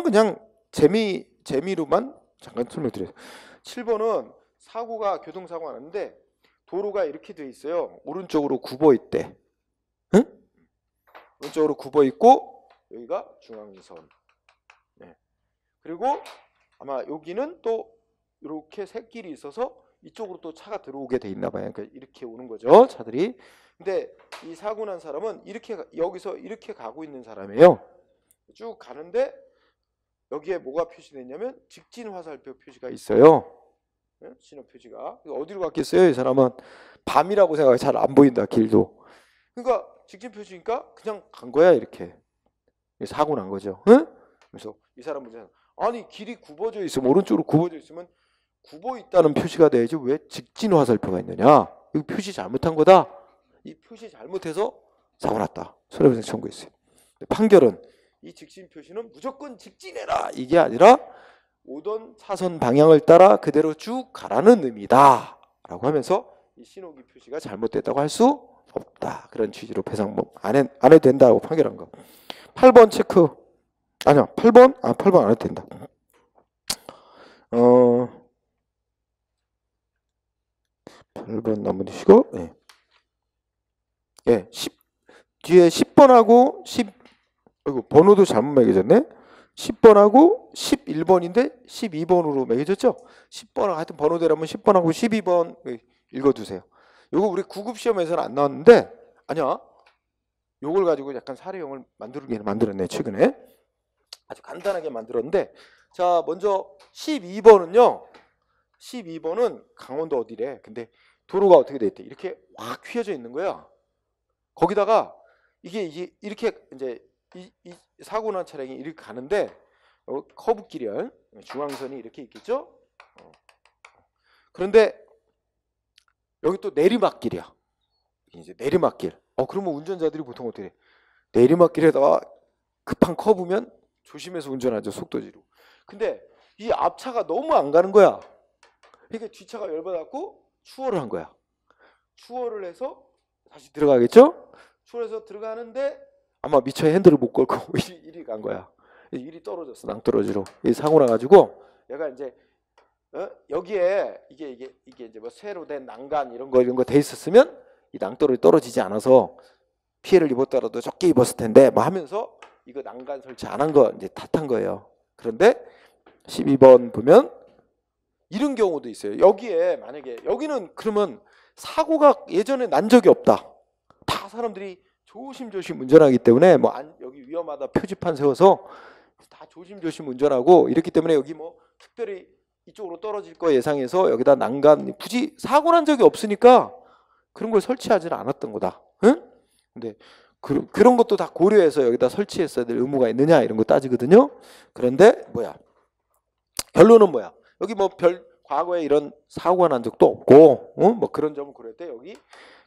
[SPEAKER 1] 그냥 재미로만 잠깐 설명드려요. 7번은 교통사고가 났는데 도로가 이렇게 돼 있어요. 오른쪽으로 굽어 있대. 응? 오른쪽으로 굽어 있고 여기가 중앙선. 네. 그리고 아마 여기는 또 이렇게 샛길이 있어서 이쪽으로 또 차가 들어오게 돼 있나 봐요. 그러니까 이렇게 오는 거죠, 차들이. 근데 이 사고 난 사람은 여기서 이렇게 가고 있는 사람이에요. 쭉 가는데 여기에 뭐가 표시됐냐면 직진 화살표 표시가 있어요. 신호 표시가. 어디로 갔겠어요? 이 사람은 밤이라고 생각해. 잘 안 보인다, 길도. 그러니까 직진 표시니까 그냥 간 거야, 이렇게. 사고 난 거죠. 응? 그래서 이 사람 문제는 아니 길이 굽어져 있으면 오른쪽으로 굽어져 있으면 굽어 있다는 표시가 돼야지 왜 직진 화살표가 있느냐? 이거 표시 잘못한 거다. 이 표시 잘못해서 사고 났다. 손해배상 청구했어요. 판결은 이 직진 표시는 무조건 직진해라 이게 아니라 오던 차선 방향을 따라 그대로 쭉 가라는 의미다 라고 하면서 이 신호기 표시가 잘못됐다고 할 수 없다. 그런 취지로 배상 안 해도 된다고 판결한 거. 8번 체크. 아니요 8번 안 해도 된다. 8번 넘으시고 뒤에 10번하고 10 아이고 번호도 잘못 매겨졌네. 10번하고 11번인데 12번으로 매겨졌죠. 10번 하여튼 번호대로면 10번하고 12번 읽어두세요. 요거 우리 9급 시험에서는 안 나왔는데 아니야. 요걸 가지고 약간 사례형을 만들었네 최근에. 아주 간단하게 만들었는데 자 먼저 12번은요. 12번은 강원도 어디래. 근데 도로가 어떻게 돼 있대. 이렇게 확 휘어져 있는 거야. 거기다가 이게 이렇게 이제 이 사고 난 차량이 이렇게 가는데 커브길이야. 중앙선이 이렇게 있겠죠. 그런데 여기 또 내리막길이야. 이제 내리막길. 그러면 운전자들이 보통 어떻게 해? 내리막길에다가 급한 커브면 조심해서 운전하죠. 속도지로. 근데 이 앞차가 너무 안 가는 거야. 그러니까 뒷차가 열받았고 추월을 한 거야. 추월을 해서 다시 들어가겠죠? 추월해서 들어가는데 아마 미처 핸들을 못 걸고 이리 간 거야. 이리 떨어졌어. 낭떠러지로. 이 사고 나가지고 얘가 이제 여기에 이게 이제 뭐 새로 된 난간 이런 거 돼 있었으면 이 낭떠러지 떨어지지 않아서 피해를 입었더라도 적게 입었을 텐데 뭐 하면서 이거 난간 설치 안 한 거 이제 탓한 거예요. 그런데 12번 보면 이런 경우도 있어요. 여기에 만약에 여기는 그러면 사고가 예전에 난 적이 없다. 다 사람들이 조심조심 운전하기 때문에 뭐 여기 위험하다 표지판 세워서 다 조심조심 운전하고 이렇기 때문에 여기 뭐 특별히 이쪽으로 떨어질 거 예상해서 여기다 난간 굳이 사고 난 적이 없으니까 그런 걸 설치하지는 않았던 거다. 응? 근데 그런 것도 다 고려해서 여기다 설치했어야 될 의무가 있느냐 이런 거 따지거든요. 그런데 뭐야? 결론은 뭐야? 여기 뭐 과거에 이런 사고가 난 적도 없고 뭐 그런 점을 고려할 때 여기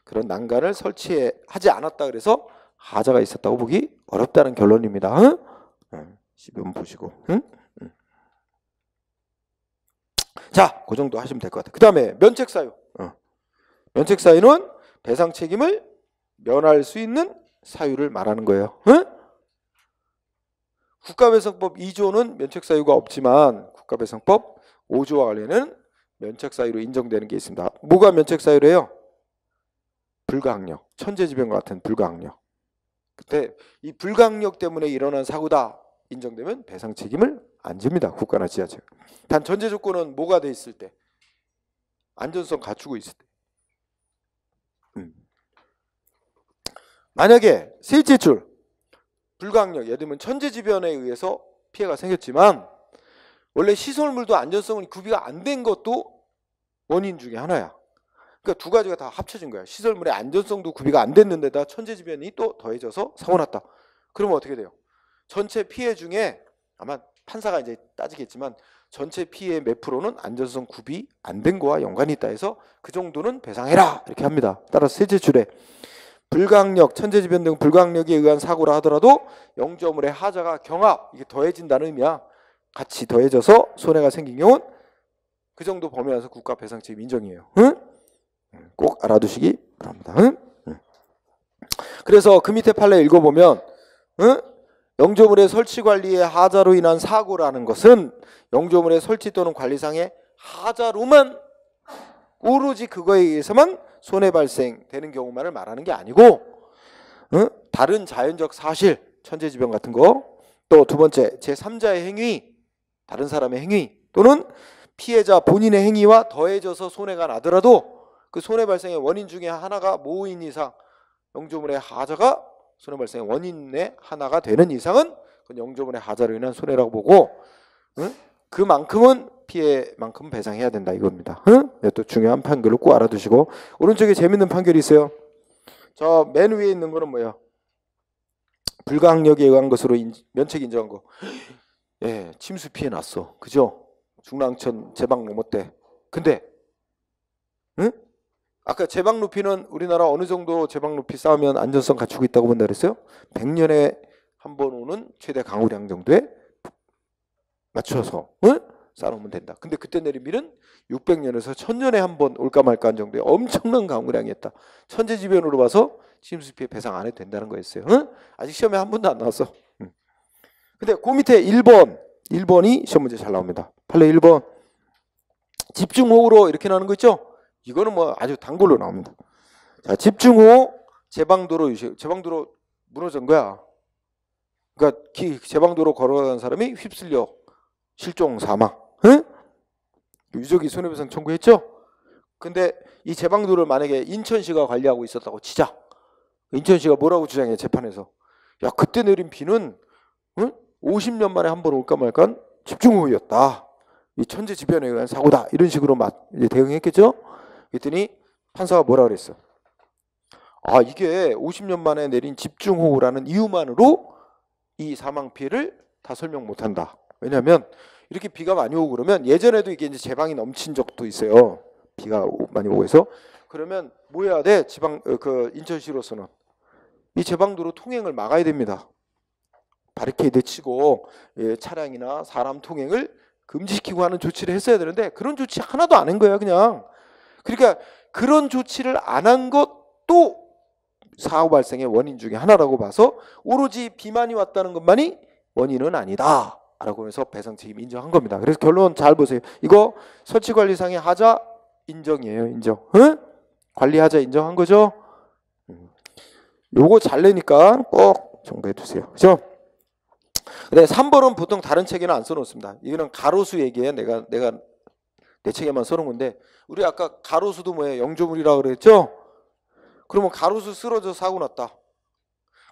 [SPEAKER 1] 그런 난간을 설치하지 않았다 그래서 하자가 있었다고 보기 어렵다는 결론입니다. 응? 12번 보시고. 응? 자, 그 정도 하시면 될 것 같아요. 그 다음에 면책사유. 면책사유는 배상 책임을 면할 수 있는 사유를 말하는 거예요. 응? 국가배상법 2조는 면책사유가 없지만 국가배상법 5조와 관련해는 면책사유로 인정되는 게 있습니다. 뭐가 면책사유래요? 불가항력, 천재지변과 같은 불가항력. 그때 이 불가항력 때문에 일어난 사고다 인정되면 배상 책임을 안 집니다. 국가나 지자체. 단 전제 조건은 뭐가 돼 있을 때? 안전성 갖추고 있을 때. 만약에 세입제출 불가항력, 예를 들면 천재지변에 의해서 피해가 생겼지만 원래 시설물도 안전성이 구비가 안 된 것도 원인 중에 하나야. 그러니까 두 가지가 다 합쳐진 거야. 시설물의 안전성도 구비가 안 됐는데다 천재지변이 또 더해져서 사고 났다. 그러면 어떻게 돼요? 전체 피해 중에 아마 판사가 이제 따지겠지만 전체 피해 몇 프로는 안전성 구비 안 된 거와 연관이 있다 해서 그 정도는 배상해라 이렇게 합니다. 따라서 세제출에 불가항력, 천재지변 등 불가항력에 의한 사고라 하더라도 영조물의 하자가 경합, 이게 더해진다는 의미야. 같이 더해져서 손해가 생긴 경우는 그 정도 범위에서 국가 배상 책임 인정이에요. 응? 꼭 알아두시기 바랍니다. 응? 그래서 그 밑에 판례 읽어보면 영조물의 설치 관리의 하자로 인한 사고라는 것은 영조물의 설치 또는 관리상의 하자로만 오로지 그거에 의해서만 손해 발생되는 경우만을 말하는 게 아니고 다른 자연적 사실, 천재지변 같은 거, 또 두 번째 제3자의 행위, 다른 사람의 행위 또는 피해자 본인의 행위와 더해져서 손해가 나더라도 그 손해 발생의 원인 중에 하나가 모인 이상 영조물의 하자가 손해 발생의 원인의 하나가 되는 이상은 그건 영조물의 하자로 인한 손해라고 보고 그만큼은 피해만큼 배상해야 된다 이겁니다. 또 중요한 판결을 꼭 알아두시고 오른쪽에 재밌는 판결이 있어요. 저 맨 위에 있는 거는 뭐예요? 불가항력에 의한 것으로 면책 인정한 거. 예, 침수 피해 났어. 그죠? 중랑천 제방 노모 때. 근데 아까 제방 높이는 우리나라 어느 정도 제방 높이 쌓으면 안전성 갖추고 있다고 본다 그랬어요? 100년에 한 번 오는 최대 강우량 정도에 맞춰서 쌓아놓으면 된다. 근데 그때 내린 비는 600년에서 1000년에 한 번 올까 말까 한 정도의 엄청난 강우량이었다. 천재지변으로 봐서 침수 피해 배상 안 해도 된다는 거였어요. 아직 시험에 한 번도 안 나왔어. 근데 그 밑에 1번이 시험 문제 잘 나옵니다. 판례 1번 집중호우로 이렇게 나오는 거 있죠? 이거는 뭐 아주 단골로 나옵니다. 자, 집중호우 제방도로 제방도로 무너진 거야. 그러니까 제방도로 걸어가는 사람이 휩쓸려 실종 사망. 유족이 손해배상 청구했죠? 근데 이 제방도를 만약에 인천시가 관리하고 있었다고 치자. 인천시가 뭐라고 주장해 재판에서? 야, 그때 내린 비는 50년 만에 한 번 올까 말까 집중호우였다. 이 천재지변에 의한 사고다. 이런 식으로 이제 대응했겠죠? 그랬더니 판사가 뭐라 그랬어? 아, 이게 50년 만에 내린 집중호우라는 이유만으로 이 사망 피해를 다 설명 못한다. 왜냐하면 이렇게 비가 많이 오고 그러면 예전에도 이게 이제 제방이 넘친 적도 있어요. 비가 많이 오고 해서 그러면 뭐 해야 돼? 인천시로서는 이 제방도로 통행을 막아야 됩니다. 바리케이드 치고 차량이나 사람 통행을 금지시키고 하는 조치를 했어야 되는데 그런 조치 하나도 안 한 거예요, 그냥. 그러니까 그런 조치를 안 한 것도 사고 발생의 원인 중에 하나라고 봐서 오로지 비만이 왔다는 것만이 원인은 아니다 라고 해서 배상 책임 인정한 겁니다. 그래서 결론 잘 보세요. 이거 설치관리상의 하자 인정이에요. 인정. 응? 관리하자 인정한 거죠. 요거 잘 내니까 꼭 정리해 두세요. 그죠? 네, 3번은 보통 다른 책에는 안 써놓습니다. 이거는 가로수 얘기예요. 내가 내 책에만 써놓은 건데, 우리 아까 가로수도 뭐예요? 영조물이라고 그랬죠? 그러면 가로수 쓰러져 사고 났다.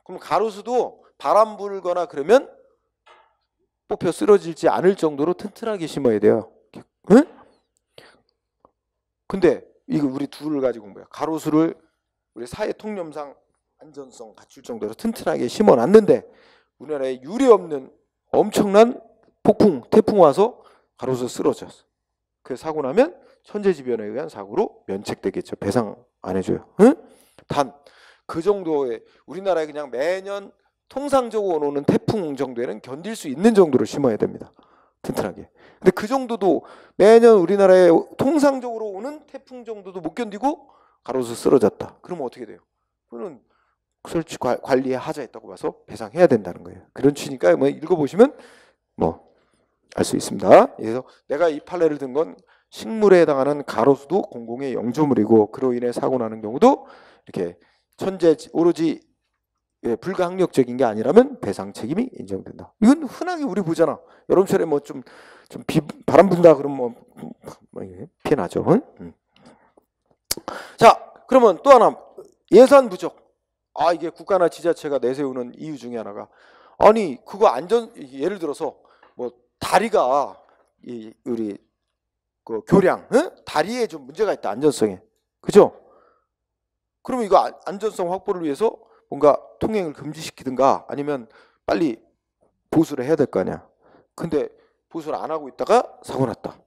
[SPEAKER 1] 그럼 가로수도 바람 불거나 그러면 뽑혀 쓰러지지 않을 정도로 튼튼하게 심어야 돼요. 응? 근데 이거 우리 둘을 가지고 온 거야. 가로수를 우리 사회 통념상 안전성 갖출 정도로 튼튼하게 심어놨는데 우리나라에 유례 없는 엄청난 폭풍, 태풍 와서 가로수 쓰러졌어. 그 사고 나면 천재지변에 의한 사고로 면책되겠죠. 배상 안 해줘요. 응? 단 그 정도의 우리나라에 그냥 매년 통상적으로 오는 태풍 정도에는 견딜 수 있는 정도로 심어야 됩니다. 튼튼하게. 근데 그 정도도 매년 우리나라에 통상적으로 오는 태풍 정도도 못 견디고 가로수 쓰러졌다. 그러면 어떻게 돼요? 그거는 설치 관리에 하자했다고 봐서 배상해야 된다는 거예요. 그런 취지니까 뭐 읽어보시면 뭐 알 수 있습니다. 그래서 내가 이 판례를 든 건 식물에 해당하는 가로수도 공공의 영조물이고 그로 인해 사고 나는 경우도 이렇게 오로지 불가항력적인 게 아니라면 배상 책임이 인정된다. 이건 흔하게 우리 보잖아. 여름철에 뭐 좀 바람 분다 그러면 피해 나죠. 응? 자, 그러면 또 하나 예산 부족. 이게 국가나 지자체가 내세우는 이유 중에 하나가 아니 그거 예를 들어서 뭐 다리가 우리 그 교량 다리에 좀 문제가 있다. 안전성에. 그죠? 그러면 이거 안전성 확보를 위해서 뭔가 통행을 금지시키든가 아니면 빨리 보수를 해야 될 거 아니야. 근데 보수를 안 하고 있다가 사고 났다.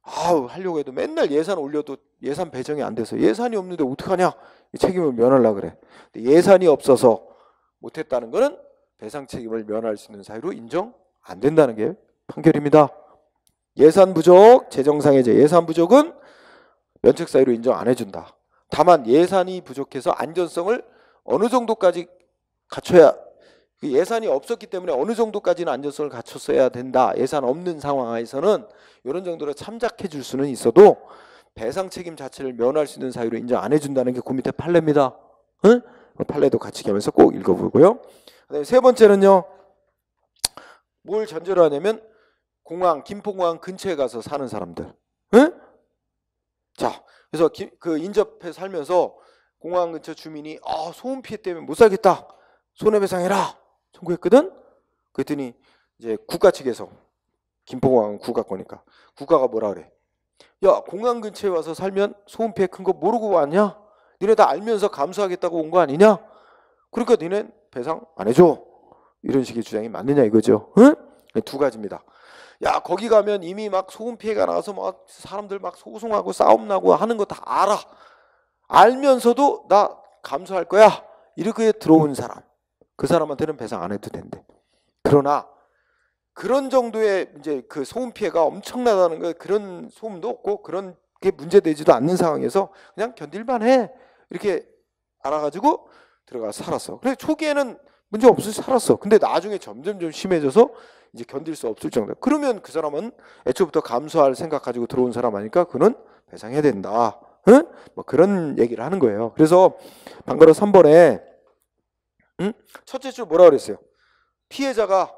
[SPEAKER 1] 하려고 해도 맨날 예산 올려도 예산 배정이 안 돼서 예산이 없는데 어떡하냐. 책임을 면하려고 그래. 근데 예산이 없어서 못했다는 거는 배상 책임을 면할 수 있는 사유로 인정 안 된다는 게 판결입니다. 예산 부족, 재정상해제. 예산 부족은 면책 사유로 인정 안 해준다. 다만 예산이 부족해서 안전성을 어느 정도까지 갖춰야, 예산이 없었기 때문에 어느 정도까지는 안전성을 갖췄어야 된다. 예산 없는 상황에서는 이런 정도로 참작해 줄 수는 있어도 배상 책임 자체를 면할 수 있는 사유로 인정 안 해준다는 게 그 밑에 판례입니다. 응? 판례도 같이 가면서 꼭 읽어보고요. 그다음에 세 번째는요. 뭘 전제로 하냐면 공항, 김포공항 근처에 가서 사는 사람들. 응? 자, 그래서 그 인접해 살면서 공항 근처 주민이 소음 피해 때문에 못 살겠다. 손해배상해라. 청구했거든. 그랬더니 이제 국가 측에서 김포공항은 국가 거니까 국가가 뭐라 그래? 야, 공항 근처에 와서 살면 소음 피해 큰 거 모르고 왔냐? 니네 다 알면서 감수하겠다고 온 거 아니냐? 그러니까 니네 배상 안 해줘. 이런 식의 주장이 맞느냐 이거죠. 응? 두 가지입니다. 야, 거기 가면 이미 막 소음 피해가 나서 막 사람들 막 소송하고 싸움 나고 하는 거 다 알아. 알면서도 나 감수할 거야. 이렇게 들어온 사람. 그 사람한테는 배상 안 해도 된대. 그러나 그런 정도의 이제 그 소음 피해가 엄청나다는 거, 그런 소음도 없고 그런 게 문제되지도 않는 상황에서 그냥 견딜만해. 이렇게 알아가지고 들어가서 살았어. 그래 초기에는 문제 없이 살았어. 근데 나중에 점점 심해져서 이제 견딜 수 없을 정도. 그러면 그 사람은 애초부터 감수할 생각 가지고 들어온 사람 아니까 그는 배상해야 된다. 응? 뭐 그런 얘기를 하는 거예요. 그래서 방금 3번에 첫째 줄 뭐라 그랬어요? 피해자가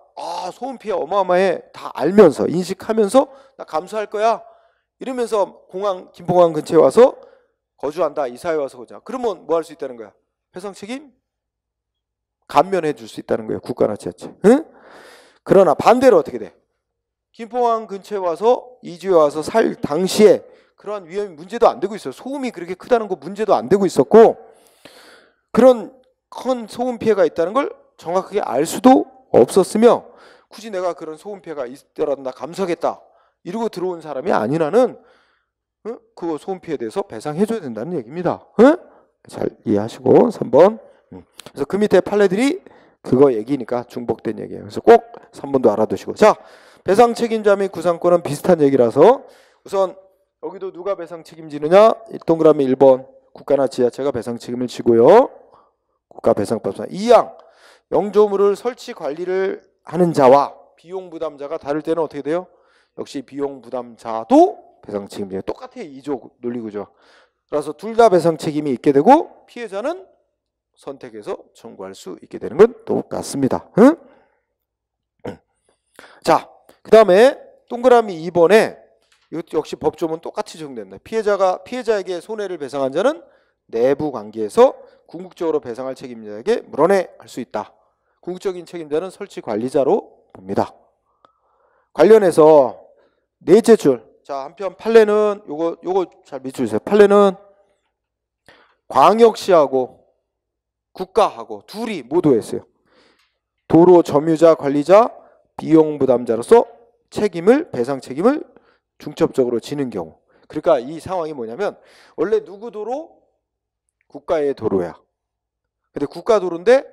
[SPEAKER 1] 소음 피해 어마어마해 다 알면서 인식하면서 나 감수할 거야 이러면서 김포공항 근처에 와서 거주한다. 이사회 와서 거주한다. 그러면 뭐 할 수 있다는 거야? 배상 책임 감면해 줄 수 있다는 거예요. 국가나 지자체. 응? 그러나 반대로 어떻게 돼? 김포공항 근처에 와서 이주해 와서 살 당시에 그러한 위험 문제도 안 되고 있어요. 소음이 그렇게 크다는 거 문제도 안 되고 있었고 그런 큰 소음 피해가 있다는 걸 정확하게 알 수도 없었으며 굳이 내가 그런 소음 피해가 있더라도 나 감수하겠다 이러고 들어온 사람이 아니라는 그 소음 피해에 대해서 배상해줘야 된다는 얘기입니다. 잘 이해하시고 3번. 그래서 그 밑에 판례들이 그거 얘기니까 중복된 얘기예요. 그래서 꼭 3번도 알아두시고. 자, 배상 책임자 및 구상권은 비슷한 얘기라서 우선 여기도 누가 배상 책임지느냐? 동그라미 1번 국가나 지자체가 배상 책임을 지고요. 국가배상법상 2항 영조물을 설치 관리를 하는 자와 비용 부담자가 다를 때는 어떻게 돼요? 역시 비용 부담자도 배상 책임져요. 똑같아요. 2조 논리구조. 그래서 둘 다 배상 책임이 있게 되고 피해자는 선택해서 청구할 수 있게 되는 건 똑같습니다. 응? 자, 그 다음에 동그라미 2번에 이것도 역시 법조문 똑같이 적용된다. 피해자에게 손해를 배상한 자는 내부 관계에서 궁극적으로 배상할 책임자에게 물어내 할 수 있다. 궁극적인 책임자는 설치 관리자로 봅니다. 관련해서 넷째 줄. 자, 한편 판례는 요거 잘 밑줄주세요. 판례는 광역시하고 국가하고 둘이 모두 했어요. 도로 점유자, 관리자, 비용 부담자로서 배상 책임을 중첩적으로 지는 경우. 그러니까 이 상황이 뭐냐면 원래 누구 도로? 국가의 도로야. 근데 국가 도로인데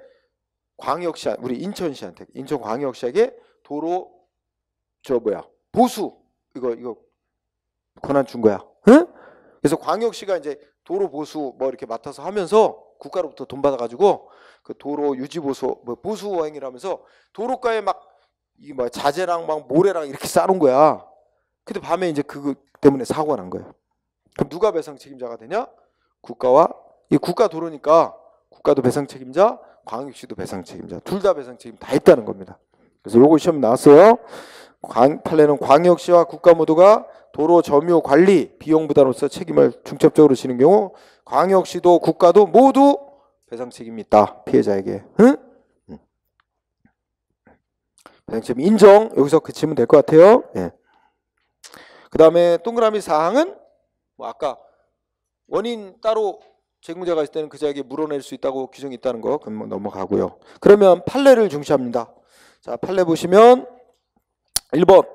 [SPEAKER 1] 광역시, 우리 인천광역시에게 도로 보수 이거 권한 준 거야. 응? 그래서 광역시가 이제 도로 보수 뭐 이렇게 맡아서 하면서 국가로부터 돈 받아가지고 그 도로 유지 보수 보수 행위라면서 도로가에 막 이 뭐 자재랑 막 모래랑 이렇게 쌓아놓은 거야. 근데 밤에 이제 그거 때문에 사고가 난 거예요. 그럼 누가 배상 책임자가 되냐? 국가와 이 국가 도로니까 국가도 배상 책임자, 광역시도 배상 책임자, 둘 다 배상 책임 다 있다는 겁니다. 그래서 요거 시험 나왔어요. 판례는 광역시와 국가 모두가 도로 점유 관리 비용 부담으로서 책임을 중첩적으로 지는 경우 광역시도 국가도 모두 배상 책임이 있다. 피해자에게. 응? 배상 책임 인정. 여기서 그치면 될 것 같아요. 예. 그 다음에 동그라미 4항은 뭐 아까 원인 따로 책임자가 있을 때는 그 자에게 물어낼 수 있다고 규정이 있다는 거 그럼 뭐 넘어가고요. 그러면 판례를 중시합니다. 자, 판례 보시면 1번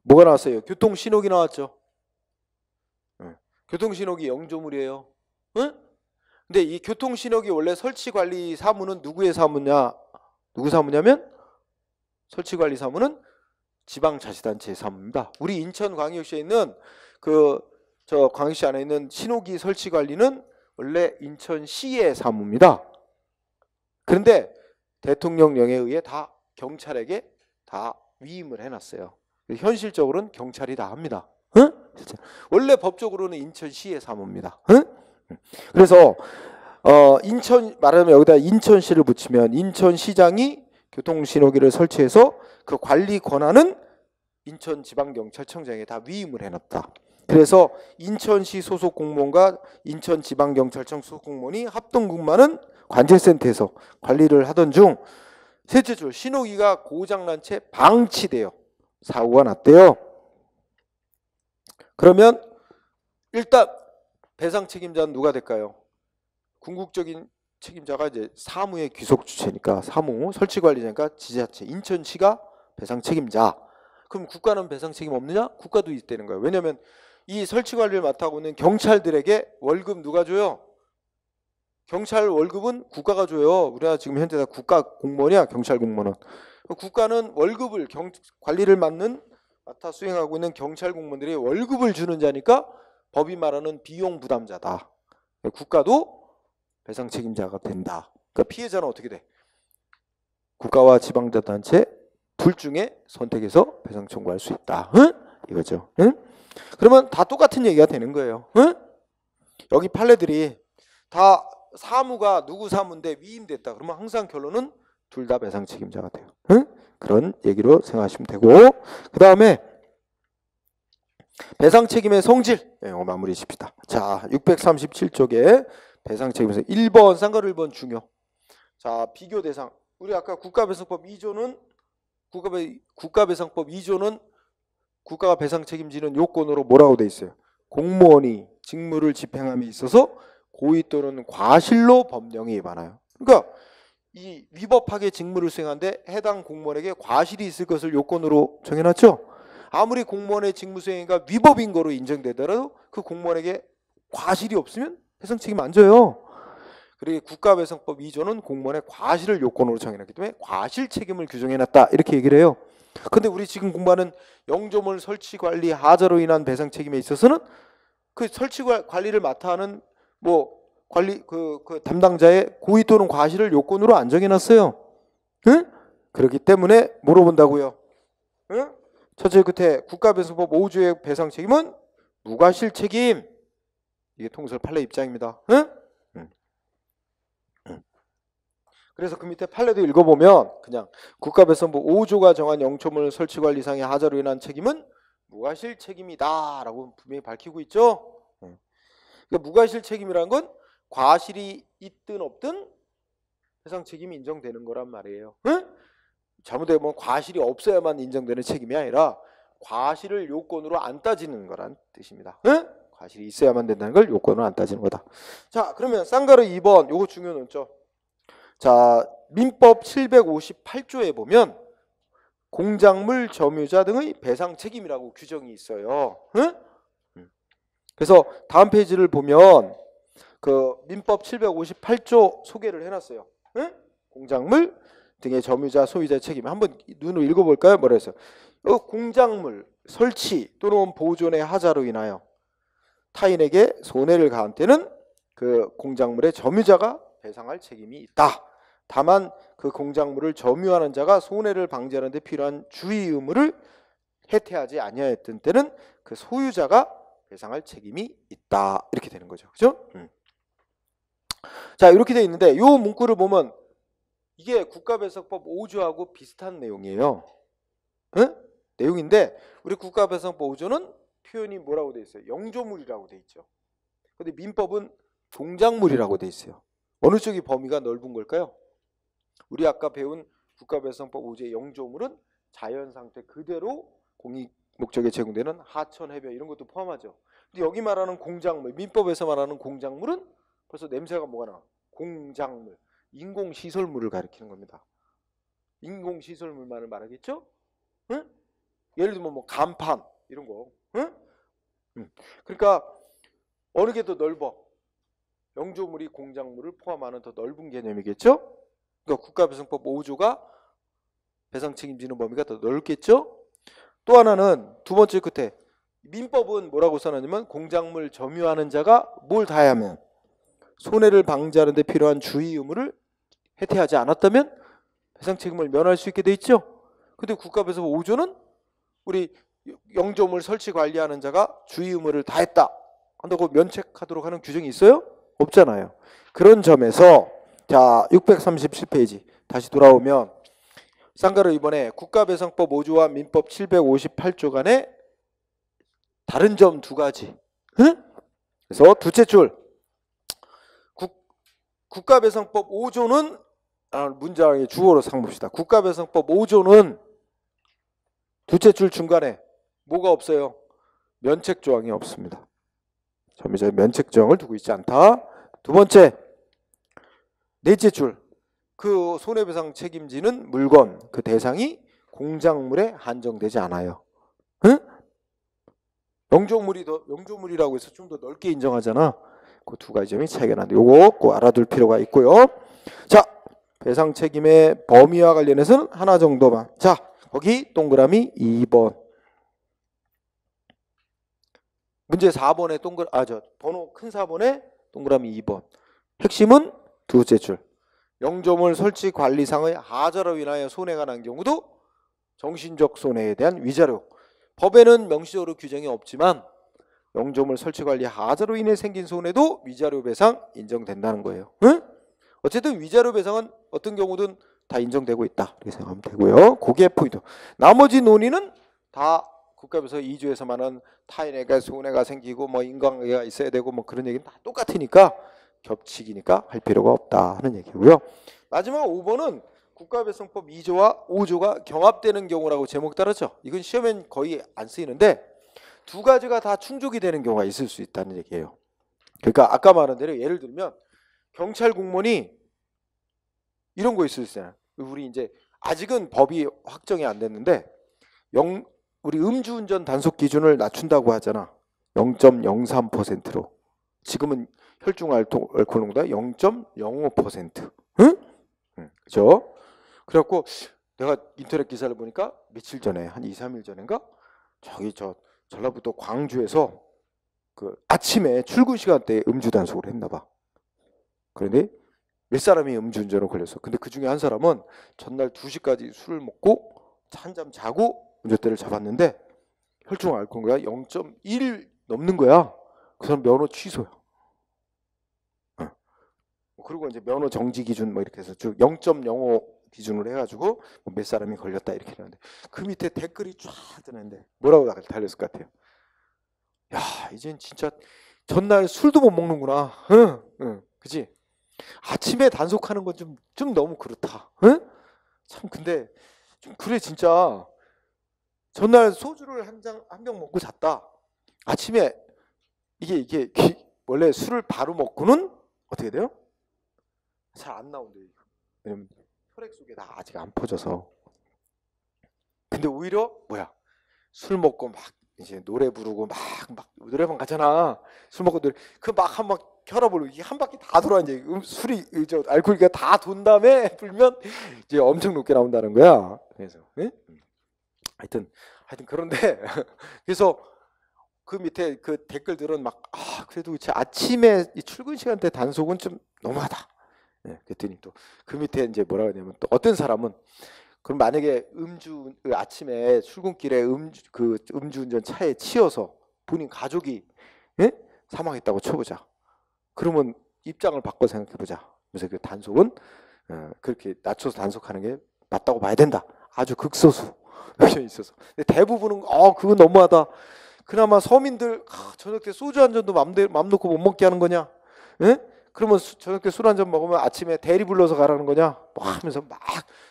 [SPEAKER 1] 뭐가 나왔어요? 교통신호기 나왔죠. 교통신호기 영조물이에요. 응? 근데 이 교통신호기 원래 설치관리 사무는 누구의 사무냐? 누구 사무냐면 설치관리 사무는 지방자치단체의 사무입니다. 우리 인천광역시에 있는 저 광역시 안에 있는 신호기 설치 관리는 원래 인천시의 사무입니다. 그런데 대통령령에 의해 다 경찰에게 다 위임을 해놨어요. 현실적으로는 경찰이 다 합니다. 응? 원래 법적으로는 인천시의 사무입니다. 응? 그래서 말하자면 여기다 인천시를 붙이면 인천시장이 교통신호기를 설치해서 그 관리 권한은 인천지방경찰청장에 다 위임을 해놨다. 그래서 인천시 소속 공무원과 인천지방경찰청 소속 공무원이 합동근무하는 관제센터에서 관리를 하던 중 셋째 줄 신호기가 고장난 채 방치돼요. 사고가 났대요. 그러면 일단 배상 책임자는 누가 될까요? 궁극적인 책임자가 이제 사무의 귀속 주체니까 사무 설치관리자니까 지자체 인천시가 배상 책임자. 그럼 국가는 배상 책임 없느냐? 국가도 있다는 거예요. 왜냐하면 이 설치관리를 맡아고 있는 경찰들에게 월급 누가 줘요? 경찰 월급은 국가가 줘요. 우리가 지금 현재 다 국가 공무원이야. 경찰 공무원은. 국가는 월급을 관리를 맡아 수행하고 있는 경찰 공무원들이 월급을 주는 자니까 법이 말하는 비용 부담자다. 국가도 배상 책임자가 된다. 그러니까 피해자는 어떻게 돼? 국가와 지방자치단체 둘 중에 선택해서 배상 청구할 수 있다. 응? 이거죠. 응? 그러면 다 똑같은 얘기가 되는 거예요. 응? 여기 판례들이 다 사무가 누구 사무인데 위임됐다. 그러면 항상 결론은 둘 다 배상 책임자가 돼요. 응? 그런 얘기로 생각하시면 되고 그 다음에 배상 책임의 성질 마무리 십시다. 자, 637쪽에 배상 책임에서 1번 쌍가루 1번 중요. 자, 비교 대상. 우리 아까 국가배상법 2조는 국가배상법 2조는 국가가 배상 책임지는 요건으로 뭐라고 돼 있어요? 공무원이 직무를 집행함에 있어서 고의 또는 과실로 법령에 위반하여. 그러니까 이 위법하게 직무를 수행하는데 해당 공무원에게 과실이 있을 것을 요건으로 정해놨죠. 아무리 공무원의 직무 수행이 위법인 거로 인정되더라도 그 공무원에게 과실이 없으면 배상 책임 안 져요. 그리고 국가배상법 2조는 공무원의 과실을 요건으로 정해놨기 때문에 과실 책임을 규정해놨다 이렇게 얘기를 해요. 근데 우리 지금 공부하는 영조물 설치 관리 하자로 인한 배상 책임에 있어서는 그 설치 관리를 맡아 하는 뭐 관리 그 담당자의 고의 또는 과실을 요건으로 안 정해놨어요. 응? 그렇기 때문에 물어본다고요. 응? 첫째 끝에 국가배상법 5조의 배상 책임은 무과실 책임. 이게 통설 판례 입장입니다. 응? 그래서 그 밑에 판례도 읽어보면 그냥 국가배상법 5조가 정한 영초물 설치관리상의 하자로 인한 책임은 무과실 책임이다 라고 분명히 밝히고 있죠. 그러니까 무과실 책임이란 건 과실이 있든 없든 배상 책임이 인정되는 거란 말이에요. 응? 잘못되면 과실이 없어야만 인정되는 책임이 아니라 과실을 요건으로 안 따지는 거란 뜻입니다. 응? 과실이 있어야만 된다는 걸 요건으로 안 따지는 거다. 자, 그러면 쌍가루 2번 요거 중요 논점. 자, 민법 758조에 보면 공작물 점유자 등의 배상 책임이라고 규정이 있어요. 응? 그래서 다음 페이지를 보면 그 민법 758조 소개를 해놨어요. 응? 공작물 등의 점유자 소유자 책임 한번 눈으로 읽어볼까요? 뭐라 했어요? 공작물 설치 또는 보존의 하자로 인하여 타인에게 손해를 가한 때는 그 공작물의 점유자가 배상할 책임이 있다. 다만 그 공작물을 점유하는 자가 손해를 방지하는 데 필요한 주의 의무를 해태하지 아니하였던 때는 그 소유자가 배상할 책임이 있다. 이렇게 되는 거죠. 그죠? 자, 이렇게 돼 있는데 이 문구를 보면 이게 국가배상법 5조하고 비슷한 내용이에요. 응? 내용인데 우리 국가배상법 5조는 표현이 뭐라고 돼 있어요? 영조물이라고 돼 있죠. 근데 민법은 공작물이라고 돼 있어요. 어느 쪽이 범위가 넓은 걸까요? 우리 아까 배운 국가배상법 5조의 영조물은 자연상태 그대로 공익 목적에 제공되는 하천, 해변 이런 것도 포함하죠. 근데 여기 말하는 공작물, 민법에서 말하는 공작물은 벌써 냄새가 뭐가 나? 공작물, 인공시설물을 가리키는 겁니다. 인공시설물만을 말하겠죠? 응? 예를 들면 뭐 간판 이런 거. 응? 그러니까 어느 게 더 넓어? 영조물이 공작물을 포함하는 더 넓은 개념이겠죠? 그러니까 국가배상법 5조가 배상 책임지는 범위가 더 넓겠죠? 또 하나는 두 번째 끝에 민법은 뭐라고 써놨냐면 공작물 점유하는 자가 뭘 다해야 하면 손해를 방지하는 데 필요한 주의 의무를 해태하지 않았다면 배상 책임을 면할 수 있게 돼 있죠? 근데 국가배상법 5조는 우리 영조물 설치 관리하는 자가 주의 의무를 다했다 한다고 면책하도록 하는 규정이 있어요? 없잖아요. 그런 점에서 자 637페이지 다시 돌아오면 쌍가루 이번에 국가배상법 5조와 민법 758조 간의 다른 점 두 가지. 응? 그래서 둘째 줄 국가배상법 5조는 문장의 주어로 삼봅시다. 국가배상법 5조는 둘째 줄 중간에 뭐가 없어요? 면책조항이 없습니다. 점유자의 면책조항을 두고 있지 않다. 두 번째, 넷째 줄 그 손해배상 책임지는 물건 그 대상이 공작물에 한정되지 않아요. 응? 영조물이라고 해서 좀 더 넓게 인정하잖아. 그 두 가지 점이 차이가 나는데 요거 꼭 알아둘 필요가 있고요. 자, 배상 책임의 범위와 관련해서는 하나 정도만. 자, 거기 동그라미 2번. 문제 4번에 번호 큰 4번에 동그라미 2번. 핵심은 두째 줄. 영조물 설치 관리상의 하자로 인하여 손해가 난 경우도 정신적 손해에 대한 위자료. 법에는 명시적으로 규정이 없지만 영조물 설치 관리 하자로 인해 생긴 손해도 위자료 배상 인정된다는 거예요. 응? 어쨌든 위자료 배상은 어떤 경우든 다 인정되고 있다. 이렇게 생각하면 되고요. 그게 포인트. 나머지 논의는 다 국가배상 2조에서 말하는 타인에게 손해가 생기고 뭐 인과관계가 있어야 되고 뭐 그런 얘기는 다 똑같으니까 겹치기니까 할 필요가 없다 하는 얘기고요. 마지막 5번은 국가배상법 2조와 5조가 경합되는 경우라고 제목 따르죠. 이건 시험엔 거의 안 쓰이는데 두 가지가 다 충족이 되는 경우가 있을 수 있다는 얘기예요. 그러니까 아까 말한 대로 예를 들면 경찰 공무원이 이런 거 있을 수 있어요. 우리 이제 아직은 법이 확정이 안 됐는데 우리 음주운전 단속 기준을 낮춘다고 하잖아. 0.03%로. 지금은 혈중 알코올 농도가 0.05%. 응? 그죠? 그래갖고 내가 인터넷 기사를 보니까 며칠 전에 한 2, 3일 전인가 저기 전라북도 광주에서 그 아침에 출근 시간대에 음주 단속을 했나 봐. 그런데 몇 사람이 음주운전을 걸렸어. 근데 그 중에 한 사람은 전날 2시까지 술을 먹고 한잠 자고 운전대를 잡았는데 혈중 알코올가 0.1 넘는 거야. 그 사람 면허 취소야. 그리고 이제 면허 정지 기준 뭐 이렇게 해서 쭉 0.05 기준으로 해가지고 몇 사람이 걸렸다 이렇게 하는데 그 밑에 댓글이 쫙 뜨는데 뭐라고 달렸을 것 같아요? 야, 이젠 진짜 전날 술도 못 먹는구나. 응, 그지? 아침에 단속하는 건 좀 너무 그렇다. 응? 참 근데 좀 그래 진짜 전날 소주를 한 병 먹고 잤다. 아침에 이게 원래 술을 바로 먹고는 어떻게 돼요? 잘 안 나온대요. 왜냐면 혈액 속에 다 아직 안 퍼져서. 근데 오히려 뭐야? 술 먹고 막 이제 노래 부르고 막 노래방 가잖아. 술 먹고 노래 그 막 한 번 혈압을 이게 한 바퀴 다 돌아 이제 술이 알코올이 다 돈 다음에 불면 이제 엄청 높게 나온다는 거야. 그래서 하여튼 그런데 그래서 그 밑에 그 댓글들은 막 그래도 아침에 이 출근 시간대 단속은 좀 너무하다. 그랬더니 또 그 밑에 이제 뭐라고 하냐면 또 어떤 사람은 그럼 만약에 아침에 출근길에 음주운전 차에 치여서 본인 가족이 사망했다고 쳐보자. 그러면 입장을 바꿔 생각해보자. 그래서 그 단속은 그렇게 낮춰서 단속하는 게 맞다고 봐야 된다. 아주 극소수 의견이 있어서. 근데 대부분은 그건 너무하다. 그나마 서민들 저녁 때 소주 한 잔도 맘 놓고 못 먹게 하는 거냐? 그러면 저녁 때 술 한 잔 먹으면 아침에 대리 불러서 가라는 거냐? 뭐 하면서 막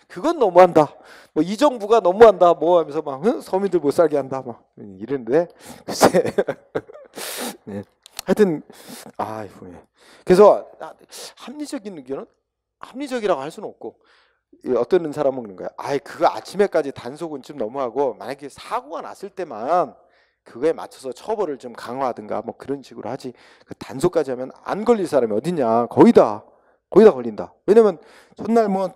[SPEAKER 1] 그건 너무한다. 뭐 이 정부가 너무한다. 뭐 하면서 막 서민들 못 살게 한다. 막 이랬는데 글쎄. 네. 하여튼 그래서 합리적인 의견은 합리적이라고 할 수는 없고 어떤 사람은 그런 거야. 그거 아침에까지 단속은 좀 너무하고 만약에 사고가 났을 때만 그거에 맞춰서 처벌을 좀 강화하든가 뭐 그런 식으로 하지. 그 단속까지 하면 안 걸릴 사람이 어딨냐. 거의 다 걸린다. 왜냐면 전날 뭐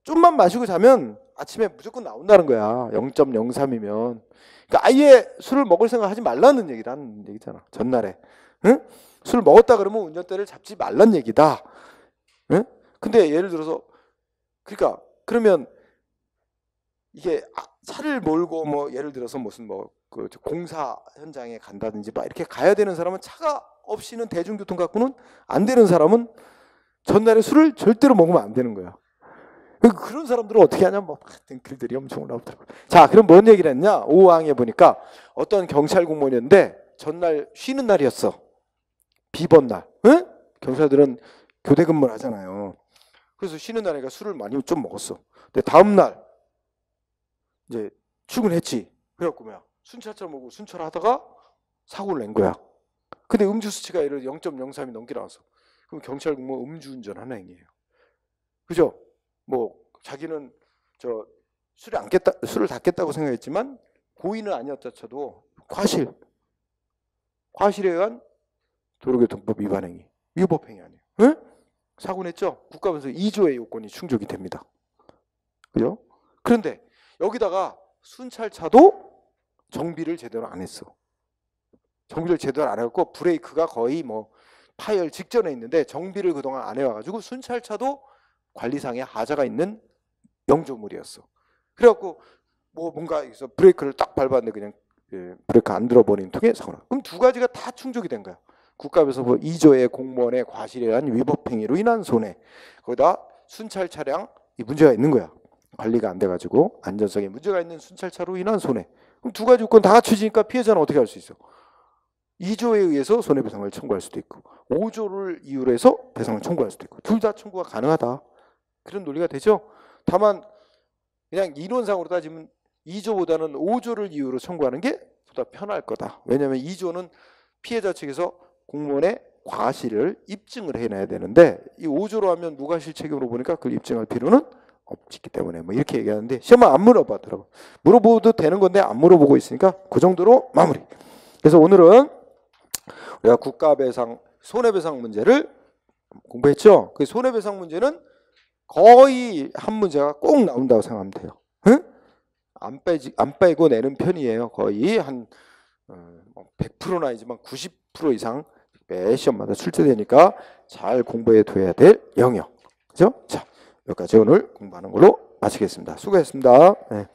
[SPEAKER 1] 좀만 마시고 자면 아침에 무조건 나온다는 거야. 0.03이면. 그러니까 아예 술을 먹을 생각 하지 말라는 얘기잖아. 전날에. 응? 술 먹었다 그러면 운전대를 잡지 말란 얘기다. 응? 근데 예를 들어서 그러니까 그러면 이게 차를 몰고 뭐 예를 들어서 무슨 그 공사 현장에 간다든지 막 이렇게 가야 되는 사람은 차가 없이는 대중교통 갖고는 안 되는 사람은 전날에 술을 절대로 먹으면 안 되는 거야. 그런 사람들은 어떻게 하냐 뭐 같은 글들이 엄청 올라오더라고요. 자, 그럼 뭔 얘기를 했냐? 5항에 보니까 어떤 경찰 공무원이었는데 전날 쉬는 날이었어. 비번 날. 응? 경찰들은 교대 근무를 하잖아요. 그래서 쉬는 날이니까 술을 많이 좀 먹었어. 근데 다음 날 이제 출근했지. 그래갖고 뭐야? 순찰차 먹고 순찰하다가 사고를 낸 거야. 근데 음주 수치가 예를 0.03이 넘게 나왔어. 그럼 경찰 공무원 음주운전 하나 행위예요. 그죠? 뭐 자기는 술을 다 깼다고 생각했지만 고의는 아니었다 쳐도 과실에 의한 도로교통법 위반 행위, 위법 행위 아니에요. 응? 사고 냈죠? 국가범죄 2조의 요건이 충족이 됩니다. 그죠? 그런데 여기다가 순찰차도 정비를 제대로 안 했어. 정비를 제대로 안 해갖고 브레이크가 거의 뭐 파열 직전에 있는데 정비를 그동안 안 해와가지고 순찰차도 관리상의 하자가 있는 영조물이었어. 그래갖고 뭐 뭔가 여기서 브레이크를 딱 밟았는데 그냥 브레이크 안 들어버린 통에 사고나. 그럼 두 가지가 다 충족이 된 거야. 국가에서 뭐 2조의 공무원의 과실에 의한 위법행위로 인한 손해. 거기다 순찰 차량 이 문제가 있는 거야. 관리가 안 돼가지고 안전성에 문제가 있는 순찰차로 인한 손해. 그럼 두 가지 요건 다 갖춰지니까 피해자는 어떻게 할 수 있어? 2조에 의해서 손해배상을 청구할 수도 있고 5조를 이유로 해서 배상을 청구할 수도 있고 둘 다 청구가 가능하다. 그런 논리가 되죠. 다만 그냥 이론상으로 따지면 2조보다는 5조를 이유로 청구하는 게 보다 편할 거다. 왜냐하면 2조는 피해자 측에서 공무원의 과실을 입증을 해내야 되는데 이 5조로 하면 무과실 책임으로 보니까 그걸 입증할 필요는 없기 때문에 뭐 이렇게 얘기하는데 시험은 안 물어보더라고. 물어보도 되는 건데 안 물어보고 있으니까 그 정도로 마무리. 그래서 오늘은 우리가 국가배상 손해배상 문제를 공부했죠. 그 손해배상 문제는 거의 한 문제가 꼭 나온다고 생각하면 돼요. 응? 안 빼고 내는 편이에요. 거의 한 100%는 아니지만 90% 이상 매 시험마다 출제되니까 잘 공부해 둬야 될 영역. 그죠? 자, 여기까지 오늘 공부하는 걸로 마치겠습니다. 수고했습니다. 네.